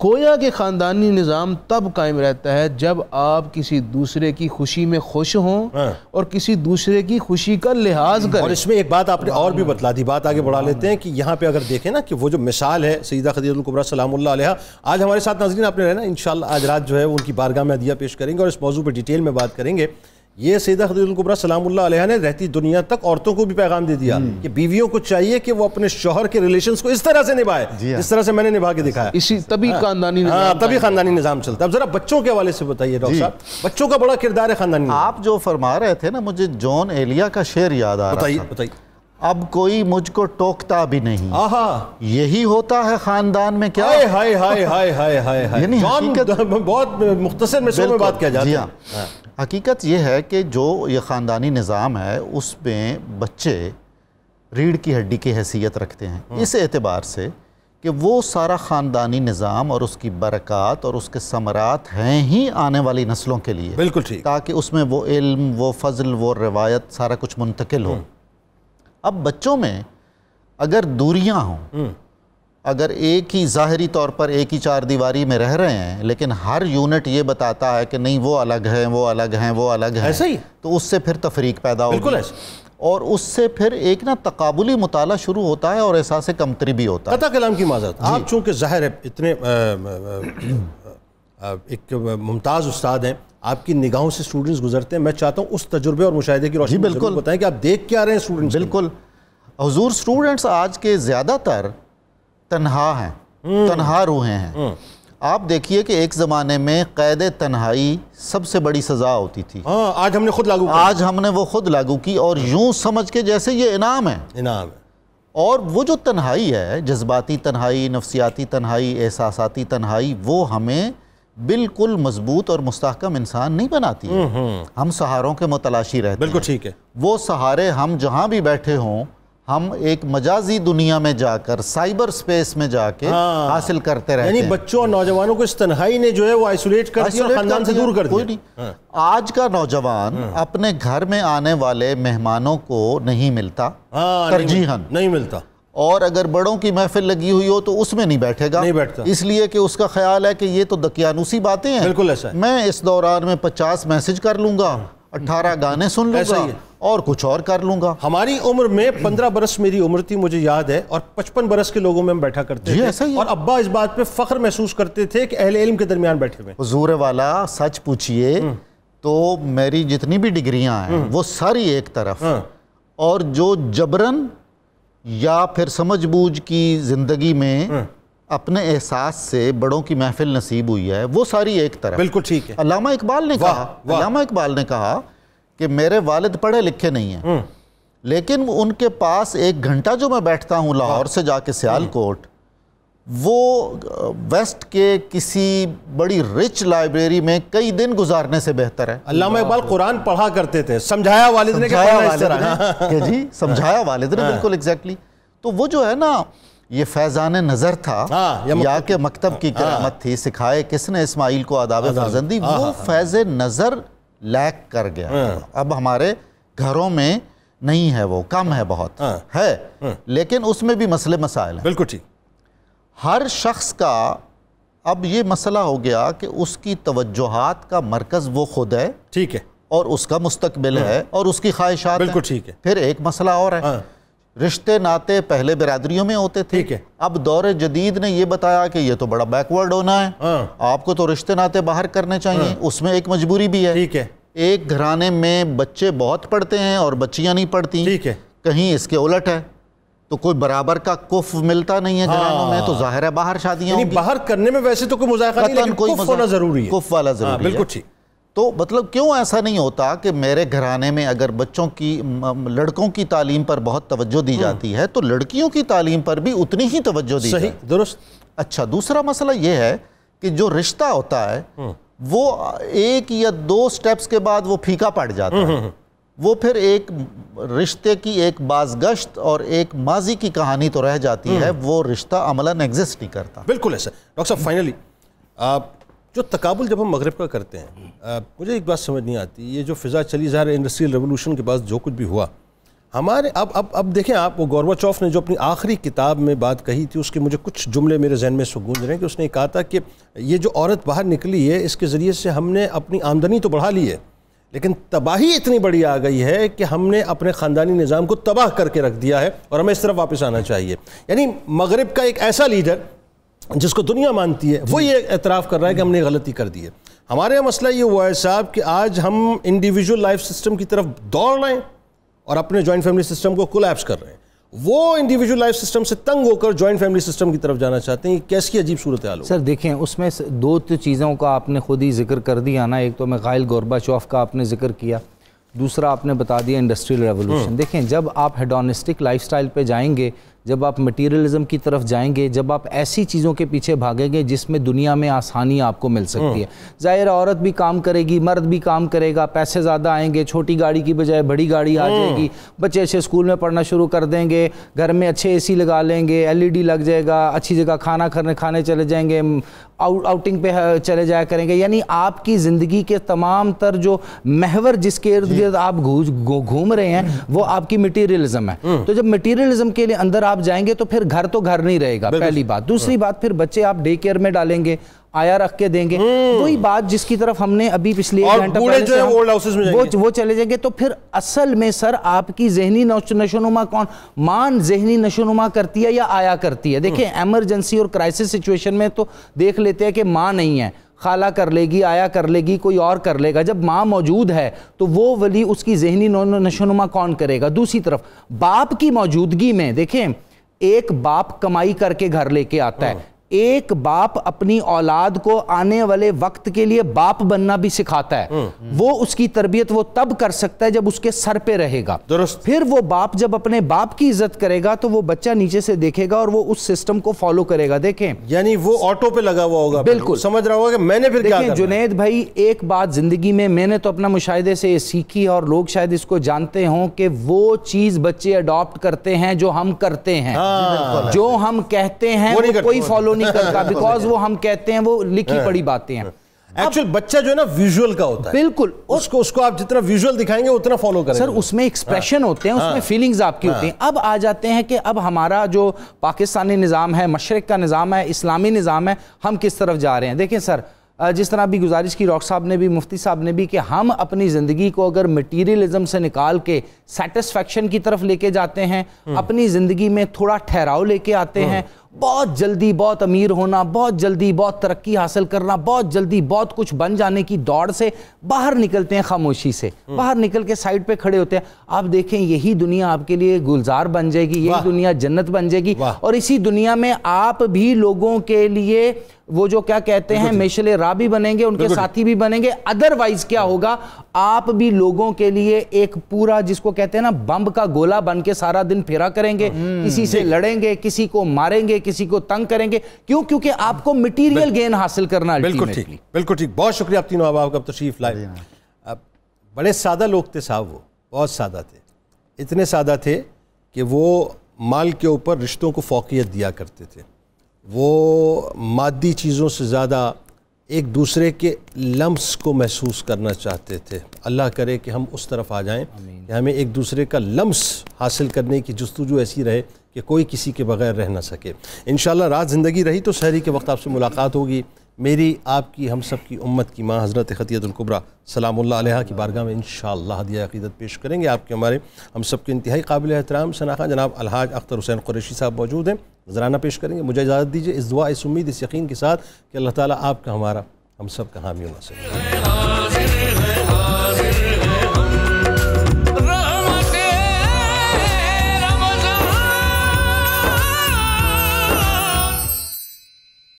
S6: گویا کہ خاندانی نظام تب قائم رہتا ہے جب آپ کسی دوسرے کی خوشی میں خوش ہوں اور کسی دوسرے کی خوشی کا لحاظ کریں۔
S2: اور اس میں ایک بات آپ نے اور بھی بتلا دی، بات آگے بڑھا لیتے ہیں کہ یہاں پہ اگر دیکھیں نا کہ وہ جو مثال ہے سیدہ خدیجہ الکبریٰ سلام اللہ علیہا، آج ہمارے ساتھ ناظرین آپ نے رہنا، انشاءاللہ آج رات جو ہے ان کی بارگاہ میں ہدیہ پیش کریں گے اور اس موضوع پہ ڈیٹیل میں بات کریں گے۔ یہ سیدہ خدیجہ الکبریٰ سلام اللہ علیہا نے رہتی دنیا تک عورتوں کو بھی پیغام دے دیا کہ بیویوں کو چاہیے کہ وہ اپنے شوہر کے ریلیشنز کو اس طرح سے نبھائے جس طرح سے میں نے نبھا کے دکھایا،
S6: اسی تبھی خاندانی نظام،
S2: تبھی خاندانی نظام چلتا ہے۔ اب ذرا بچوں کے حوالے سے بتائیے ڈاکٹر صاحب، بچوں کا بڑا کردار ہے خاندانی نظام۔
S4: آپ جو فرما رہے تھے نا، مجھے جون ایلیا کا شعر یاد آ رہا تھا،
S2: بتائیے۔
S4: اب کوئی مجھ کو ٹوکتا بھی نہیں، یہی ہوتا ہے خاندان میں کیا؟
S2: ہائے ہائے ہائے ہائے ہائے ہائے، بہت مختصر میں میں بات کیا جاتی ہے۔
S4: حقیقت یہ ہے کہ جو یہ خاندانی نظام ہے اس میں بچے ریڑھ کی ہڈی کی حیثیت رکھتے ہیں، اس اعتبار سے کہ وہ سارا خاندانی نظام اور اس کی برکات اور اس کے ثمرات ہیں ہی آنے والی نسلوں کے لیے،
S2: بالکل ٹھیک،
S4: تاکہ اس میں وہ علم، وہ فضل، وہ روایت سارا کچھ منتقل ہو۔ اب بچوں میں اگر دوریاں ہوں، اگر ایک ہی ظاہری طور پر ایک ہی چار دیواری میں رہ رہے ہیں لیکن ہر یونٹ یہ بتاتا ہے کہ نہیں وہ الگ ہیں، وہ الگ ہیں، وہ الگ ہیں،
S2: ایسا ہی،
S4: تو اس سے پھر تفریق پیدا ہوگی،
S2: بالکل ایسا،
S4: اور اس سے پھر ایک نا تقابلی مطالعہ شروع ہوتا ہے اور احساس کمتری بھی ہوتا ہے۔
S2: قطع کلام کی معذرت، آپ چونکہ ظاہر ہے اتنے ایک ممتاز استاد ہیں، آپ کی نگاہوں سے اسٹوڈنٹس گزرتے ہیں، میں چاہتا ہوں اس تجربے اور مشاہدے کی روشنی میں ضرور بتائیں کہ آپ دیکھ کیا رہے ہیں اسٹوڈنٹس۔
S4: بالکل حضور، اسٹوڈنٹس آج کے زیادہ تر تنہا ہیں، تنہا روحیں ہیں۔ آپ دیکھیے کہ ایک زمانے میں قید تنہائی سب سے بڑی سزا ہوتی تھی،
S2: آج ہم نے خود لاگو کی،
S4: آج ہم نے وہ خود لاگو کی، اور یوں سمجھ کے جیسے یہ انعام ہے،
S2: انعام ہے۔
S4: اور وہ جو تنہائی ہے، جذباتی تنہائی، نفسیاتی تنہائی، احساساتی تنہائی، وہ ہمیں بالکل مضبوط اور مستحکم انسان نہیں بناتی ہے۔ ہم سہاروں کے متلاشی رہتے ہیں،
S2: بالکل ٹھیک ہے،
S4: وہ سہارے ہم جہاں بھی بیٹھے ہوں ہم ایک مجازی دنیا میں جا کر، سائبر سپیس میں جا کے حاصل کرتے رہتے ہیں۔
S2: یعنی بچوں اور نوجوانوں کو اس تنہائی نے جو ہے وہ آئسولیٹ کر دیا اور خاندان سے دور کر دیا۔
S4: آج کا نوجوان اپنے گھر میں آنے والے مہمانوں کو نہیں ملتا، ترجیحاً
S2: نہیں ملتا،
S4: اور اگر بڑوں کی محفل لگی ہوئی ہو تو اس میں نہیں بیٹھے گا،
S2: نہیں بیٹھتا،
S4: اس لیے کہ اس کا خیال ہے کہ یہ تو دقیانوسی باتیں ہیں،
S2: بالکل ایسا ہے،
S4: میں اس دوران میں 50 میسج کر لوں گا، 18 گانے سن لوں گا اور کچھ اور کر لوں گا۔
S2: ہماری عمر میں 15 برس میری عمر تھی، مجھے یاد ہے، اور 55 برس کے لوگوں میں ہم بیٹھا کرتے تھے، اور ابا اس بات پہ فخر محسوس کرتے تھے کہ اہل علم کے درمیان بیٹھے ہوئے۔
S4: حضور والا سچ پوچھئے تو میری جتنی بھی ڈگریاں ہیں وہ ساری ایک طرف، اور جو جبرن یا پھر سمجھ بوجھ کی زندگی میں اپنے احساس سے بڑوں کی محفل نصیب ہوئی ہے وہ ساری ایک طرف۔
S2: بالکل ٹھیک ہے۔
S4: علامہ اقبال نے کہا کہ میرے والد پڑھے لکھے نہیں ہیں، لیکن ان کے پاس 1 گھنٹہ جو میں بیٹھتا ہوں لاہور سے جا کے سیالکوٹ، وہ ویسٹ کے کسی بڑی رچ لائبریری میں کئی دن گزارنے سے بہتر ہے۔
S2: علامہ اقبال قرآن پڑھا کرتے تھے، سمجھایا والد نے کہ پڑھنا اس طرح
S4: کہ جی سمجھایا والد نے، بالکل ایگزیکٹلی۔ تو وہ جو ہے نا، یہ فیضان نظر تھا یا کہ مکتب کی کرامت تھی، سکھائے کس نے اسماعیل کو آداب فرزندی، وہ فیض نظر لیک کر گیا۔ اب ہمارے گھروں میں نہیں ہے، وہ کم ہے، بہت ہے، لیکن اس میں بھی مسئلے مسائل ہیں۔
S2: بالکل ٹھیک۔
S4: ہر شخص کا اب یہ مسئلہ ہو گیا کہ اس کی توجہات کا مرکز وہ خود ہے،
S2: ٹھیک ہے،
S4: اور اس کا مستقبل ہے اور اس کی خواہشات ہیں۔
S2: بالکل ٹھیک ہے۔
S4: پھر ایک مسئلہ اور ہے، رشتے ناتے پہلے برادریوں میں ہوتے تھے، اب دور جدید نے یہ بتایا کہ یہ تو بڑا بیکورڈ ہونا ہے، آپ کو تو رشتے ناتے باہر کرنے چاہیے، اس میں ایک مجبوری بھی ہے، ایک گھرانے میں بچے بہت پڑھتے ہیں اور بچیاں نہیں پڑھتی،
S2: ٹھیک ہے،
S4: کہیں اس کے الٹ ہے، تو کوئی برابر کا کف ملتا نہیں ہے گھرانوں میں، تو ظاہر ہے باہر شادیاں
S2: یعنی باہر کرنے میں ویسے تو کوئی مذائقہ نہیں، لیکن کف ہونا ضروری ہے،
S4: کف والا ضروری ہے،
S2: بالکل ٹھیک۔
S4: تو مطلب کیوں ایسا نہیں ہوتا کہ میرے گھرانے میں اگر بچوں کی لڑکوں کی تعلیم پر بہت توجہ دی جاتی ہے تو لڑکیوں کی تعلیم پر بھی اتنی ہی توجہ دی جائے؟
S2: صحیح، درست۔
S4: اچھا، دوسرا مسئلہ یہ ہے کہ جو رشتہ ہوتا ہے وہ ایک یا دو سٹیپس کے بعد وہ پھیکا پڑ جاتا ہے، وہ پھر ایک رشتے کی ایک بازگشت اور ایک ماضی کی کہانی تو رہ جاتی ہے، وہ رشتہ عملاً ایگزسٹ نہیں کرتا۔
S2: بالکل ایسا۔ ڈاکٹر صاحب فائنلی جو تقابل جب ہم مغرب کا کرتے ہیں، مجھے ایک بات سمجھ نہیں آتی، یہ جو فضا چلی ظاہر انڈسٹریل ریولوشن کے بعد جو کچھ بھی ہوا ہمارے اب دیکھیں آپ، وہ گورباچوف نے جو اپنی آخری کتاب میں بات کہی تھی اس کے مجھے کچھ جملے میرے ذہن میں گونج رہے ہیں کہ اس نے کہا تھا کہ یہ جو عورت باہر نکلی ہے اس کے ذریعے سے ہم نے اپنی آمدنی تو بڑھا لی ہے لیکن تباہی اتنی بڑی آ گئی ہے کہ ہم نے اپنے خاندانی نظام کو تباہ کر کے رکھ دیا ہے اور ہمیں اس طرف واپس آنا چاہیے۔ یعنی مغرب کا ایک ایسا لیڈر جس کو دنیا مانتی ہے وہ یہ اعتراف کر رہا ہے کہ ہم نے غلطی کر دی ہے۔ ہمارے یہاں مسئلہ یہ ہوا ہے صاحب کہ آج ہم انڈیویجول لائف سسٹم کی طرف دوڑ رہے ہیں اور اپنے جوائنٹ فیملی سسٹم کو کولیپس کر رہے ہیں، وہ انڈیویجول لائف سسٹم سے تنگ ہو کر جوائنٹ فیملی سسٹم کی طرف جانا چاہتے ہیں۔ یہ کیسی عجیب صورتحال ہو؟
S7: سر دیکھیں، اس میں دو چیزوں کا آپ نے خود ہی ذکر کر دیا نا، ایک تو میخائیل گورباچوف کا آپ نے ذکر کیا، دوسرا آپ نے بتا دیا انڈسٹریل ریولوشن۔ دیکھیں، جب آپ ہیڈونسٹک لائف سٹائل پہ جائیں گے، جب آپ مٹیریلزم کی طرف جائیں گے، جب آپ ایسی چیزوں کے پیچھے بھاگیں گے جس میں دنیا میں آسانی آپ کو مل سکتی ہے، ظاہر عورت بھی کام کرے گی، مرد بھی کام کرے گا، پیسے زیادہ آئیں گے، چھوٹی گاڑی کی بجائے بڑی گاڑی آ جائے گی، بچے اچھے اسکول میں پڑھنا شروع کر دیں گے، گھر میں اچھے اے سی لگا لیں گے، LED لگ جائے گا، اچھی جگہ کھانے چلے جائیں گے، آؤٹنگ پہ چلے جایا کریں گے۔ یعنی آپ کی زندگی کے تمام تر جو محور جس کے ارد گرد آپ گھوم رہے ہیں وہ آپ کی مٹیریلزم ہے۔ تو جب مٹیریلزم کے لیے اندر آپ جائیں گے تو پھر گھر تو گھر نہیں رہے گا، پہلی بات۔ دوسری بات، پھر بچے آپ ڈے کیئر میں ڈالیں گے، آیا رکھ کے دیں گے، وہی بات جس کی طرف ہم نے ابھی پچھلے ایک گھنٹہ پہلے وہ چلے جائیں گے۔ تو پھر اصل میں سر آپ کی ذہنی نشوونما کون؟ ماں ذہنی نشوونما کرتی ہے یا آیا کرتی ہے؟ دیکھیں، ایمرجنسی اور کرائسس سچویشن میں تو دیکھ لیتے ہیں کہ ماں نہیں ہے، خالہ کر لے گی، آیا کر لے گی، کوئی اور کر لے گا۔ جب ماں موجود ہے تو وہ ولی اس کی ذہنی نشوونما کون کرے گا؟ دوسری طرف باپ کی موجودگی میں دیکھیں، ایک باپ کمائی کر کے گھر لے کے آتا ہے، ایک باپ اپنی اولاد کو آنے والے وقت کے لیے باپ بننا بھی سکھاتا ہے۔ وہ اس کی تربیت وہ تب کر سکتا ہے جب اس کے سر پہ رہے گا۔ درست۔ پھر وہ باپ جب اپنے باپ کی عزت کرے گا تو وہ بچہ نیچے سے دیکھے گا اور وہ اس سسٹم کو فالو کرے گا۔ دیکھیں،
S2: یعنی وہ آٹو پہ لگا ہوا ہوگا، بالکل سمجھ رہا ہوگا کہ میں نے پھر کیا کرنا ہے۔
S7: جنید بھائی، ایک بات زندگی میں نے تو اپنا مشاہدے سے یہ سیکھی اور لوگ شاید اس کو جانتے ہوں کہ وہ چیز بچے اڈاپٹ کرتے ہیں جو ہم کرتے ہیں، جو ہم کہتے ہیں وہ کوئی فالو نہیں کرتا، بیکاز وہ ہم کہتے ہیں وہ لکھی پڑی باتیں ہیں۔
S2: ایکچوئل بچہ جو ہے نا ویژول کا ہوتا ہے،
S7: بالکل
S2: اس کو آپ جتنا ویژول دکھائیں گے اتنا فالو کریں گے۔
S7: سر اس میں ایکسپریشن ہوتے ہیں، اس میں فیلنگز آپ کی ہوتی ہیں۔ اب آ جاتے ہیں کہ اب ہمارا جو پاکستانی نظام ہے، مشرق کا نظام ہے، اسلامی نظام ہے، ہم کس طرف جا رہے ہیں۔ دیکھیں سر، جس طرح بھی گزارش کی ڈاکٹر صاحب نے بھی، مفتی صاحب نے بھی، کہ ہم اپنی زندگی کو اگر مٹیریلزم سے نکال کے سیٹسفیکشن کی طرف لے کے جاتے ہیں، اپنی زندگی میں تھوڑا ٹھہراؤ لے کے آتے ہیں، بہت جلدی بہت امیر ہونا، بہت جلدی بہت ترقی حاصل کرنا، بہت جلدی بہت کچھ بن جانے کی دوڑ سے باہر نکلتے ہیں، خاموشی سے باہر نکل کے سائڈ پہ کھڑے ہوتے ہیں۔ آپ دیکھیں، یہی دنیا آپ کے لیے گلزار بن جائے گی، یہی دنیا جنت بن جائے گی، اور اسی دنیا میں آپ بھی لوگوں کے لیے وہ جو کیا کہتے ہیں میشل راہ بھی بنیں گے، ان کے ساتھی بھی بنیں گے۔ ادروائز کیا ہوگا، آپ بھی لوگوں کے لیے ایک پورا جس کو کہتے ہیں نا بمب کا گولہ بن کے سارا دن پھرا کریں گے، کسی سے لڑیں گے، کسی کو ماریں گے، کسی کو تنگ کریں گے۔ کیوں؟ کیونکہ آپ کو مٹیریل گین حاصل کرنا ہے۔
S2: بالکل ٹھیک، بالکل ٹھیک۔ بہت شکریہ آپ تینوں احباب کا تشریف لائے۔ بڑے سادہ لوگ تھے صاحب، وہ بہت سادہ تھے، اتنے سادہ تھے کہ وہ مال کے اوپر رشتوں کو فوقیت دیا کرتے تھے۔ وہ مادی چیزوں سے زیادہ ایک دوسرے کے لمس کو محسوس کرنا چاہتے تھے۔ اللہ کرے کہ ہم اس طرف آ جائیں کہ ہمیں ایک دوسرے کا لمس حاصل کرنے کی جستجو ایسی رہے کہ کوئی کسی کے بغیر رہ نہ سکے۔ انشاءاللہ رات زندگی رہی تو سحری کے وقت آپ سے ملاقات ہوگی۔ میری، آپ کی، ہم سب کی امت کی ماں حضرت خدیجہ الکبریٰ سلام اللہ علیہا کی بارگاہ میں انشاءاللہ ہدیہ عقیدت پیش کریں گے۔ آپ کے، ہمارے، ہم سب کے انتہائی قابل احترام ثناء جناب الحاج اختر حسین قریشی صاحب موجود ہیں، نذرانہ پیش کریں گے۔ مجھے اجازت دیجیے اس دعا، اس امید، اس یقین کے ساتھ کہ اللہ تعالیٰ آپ کا، ہمارا، ہم سب کا حامی و ناصر۔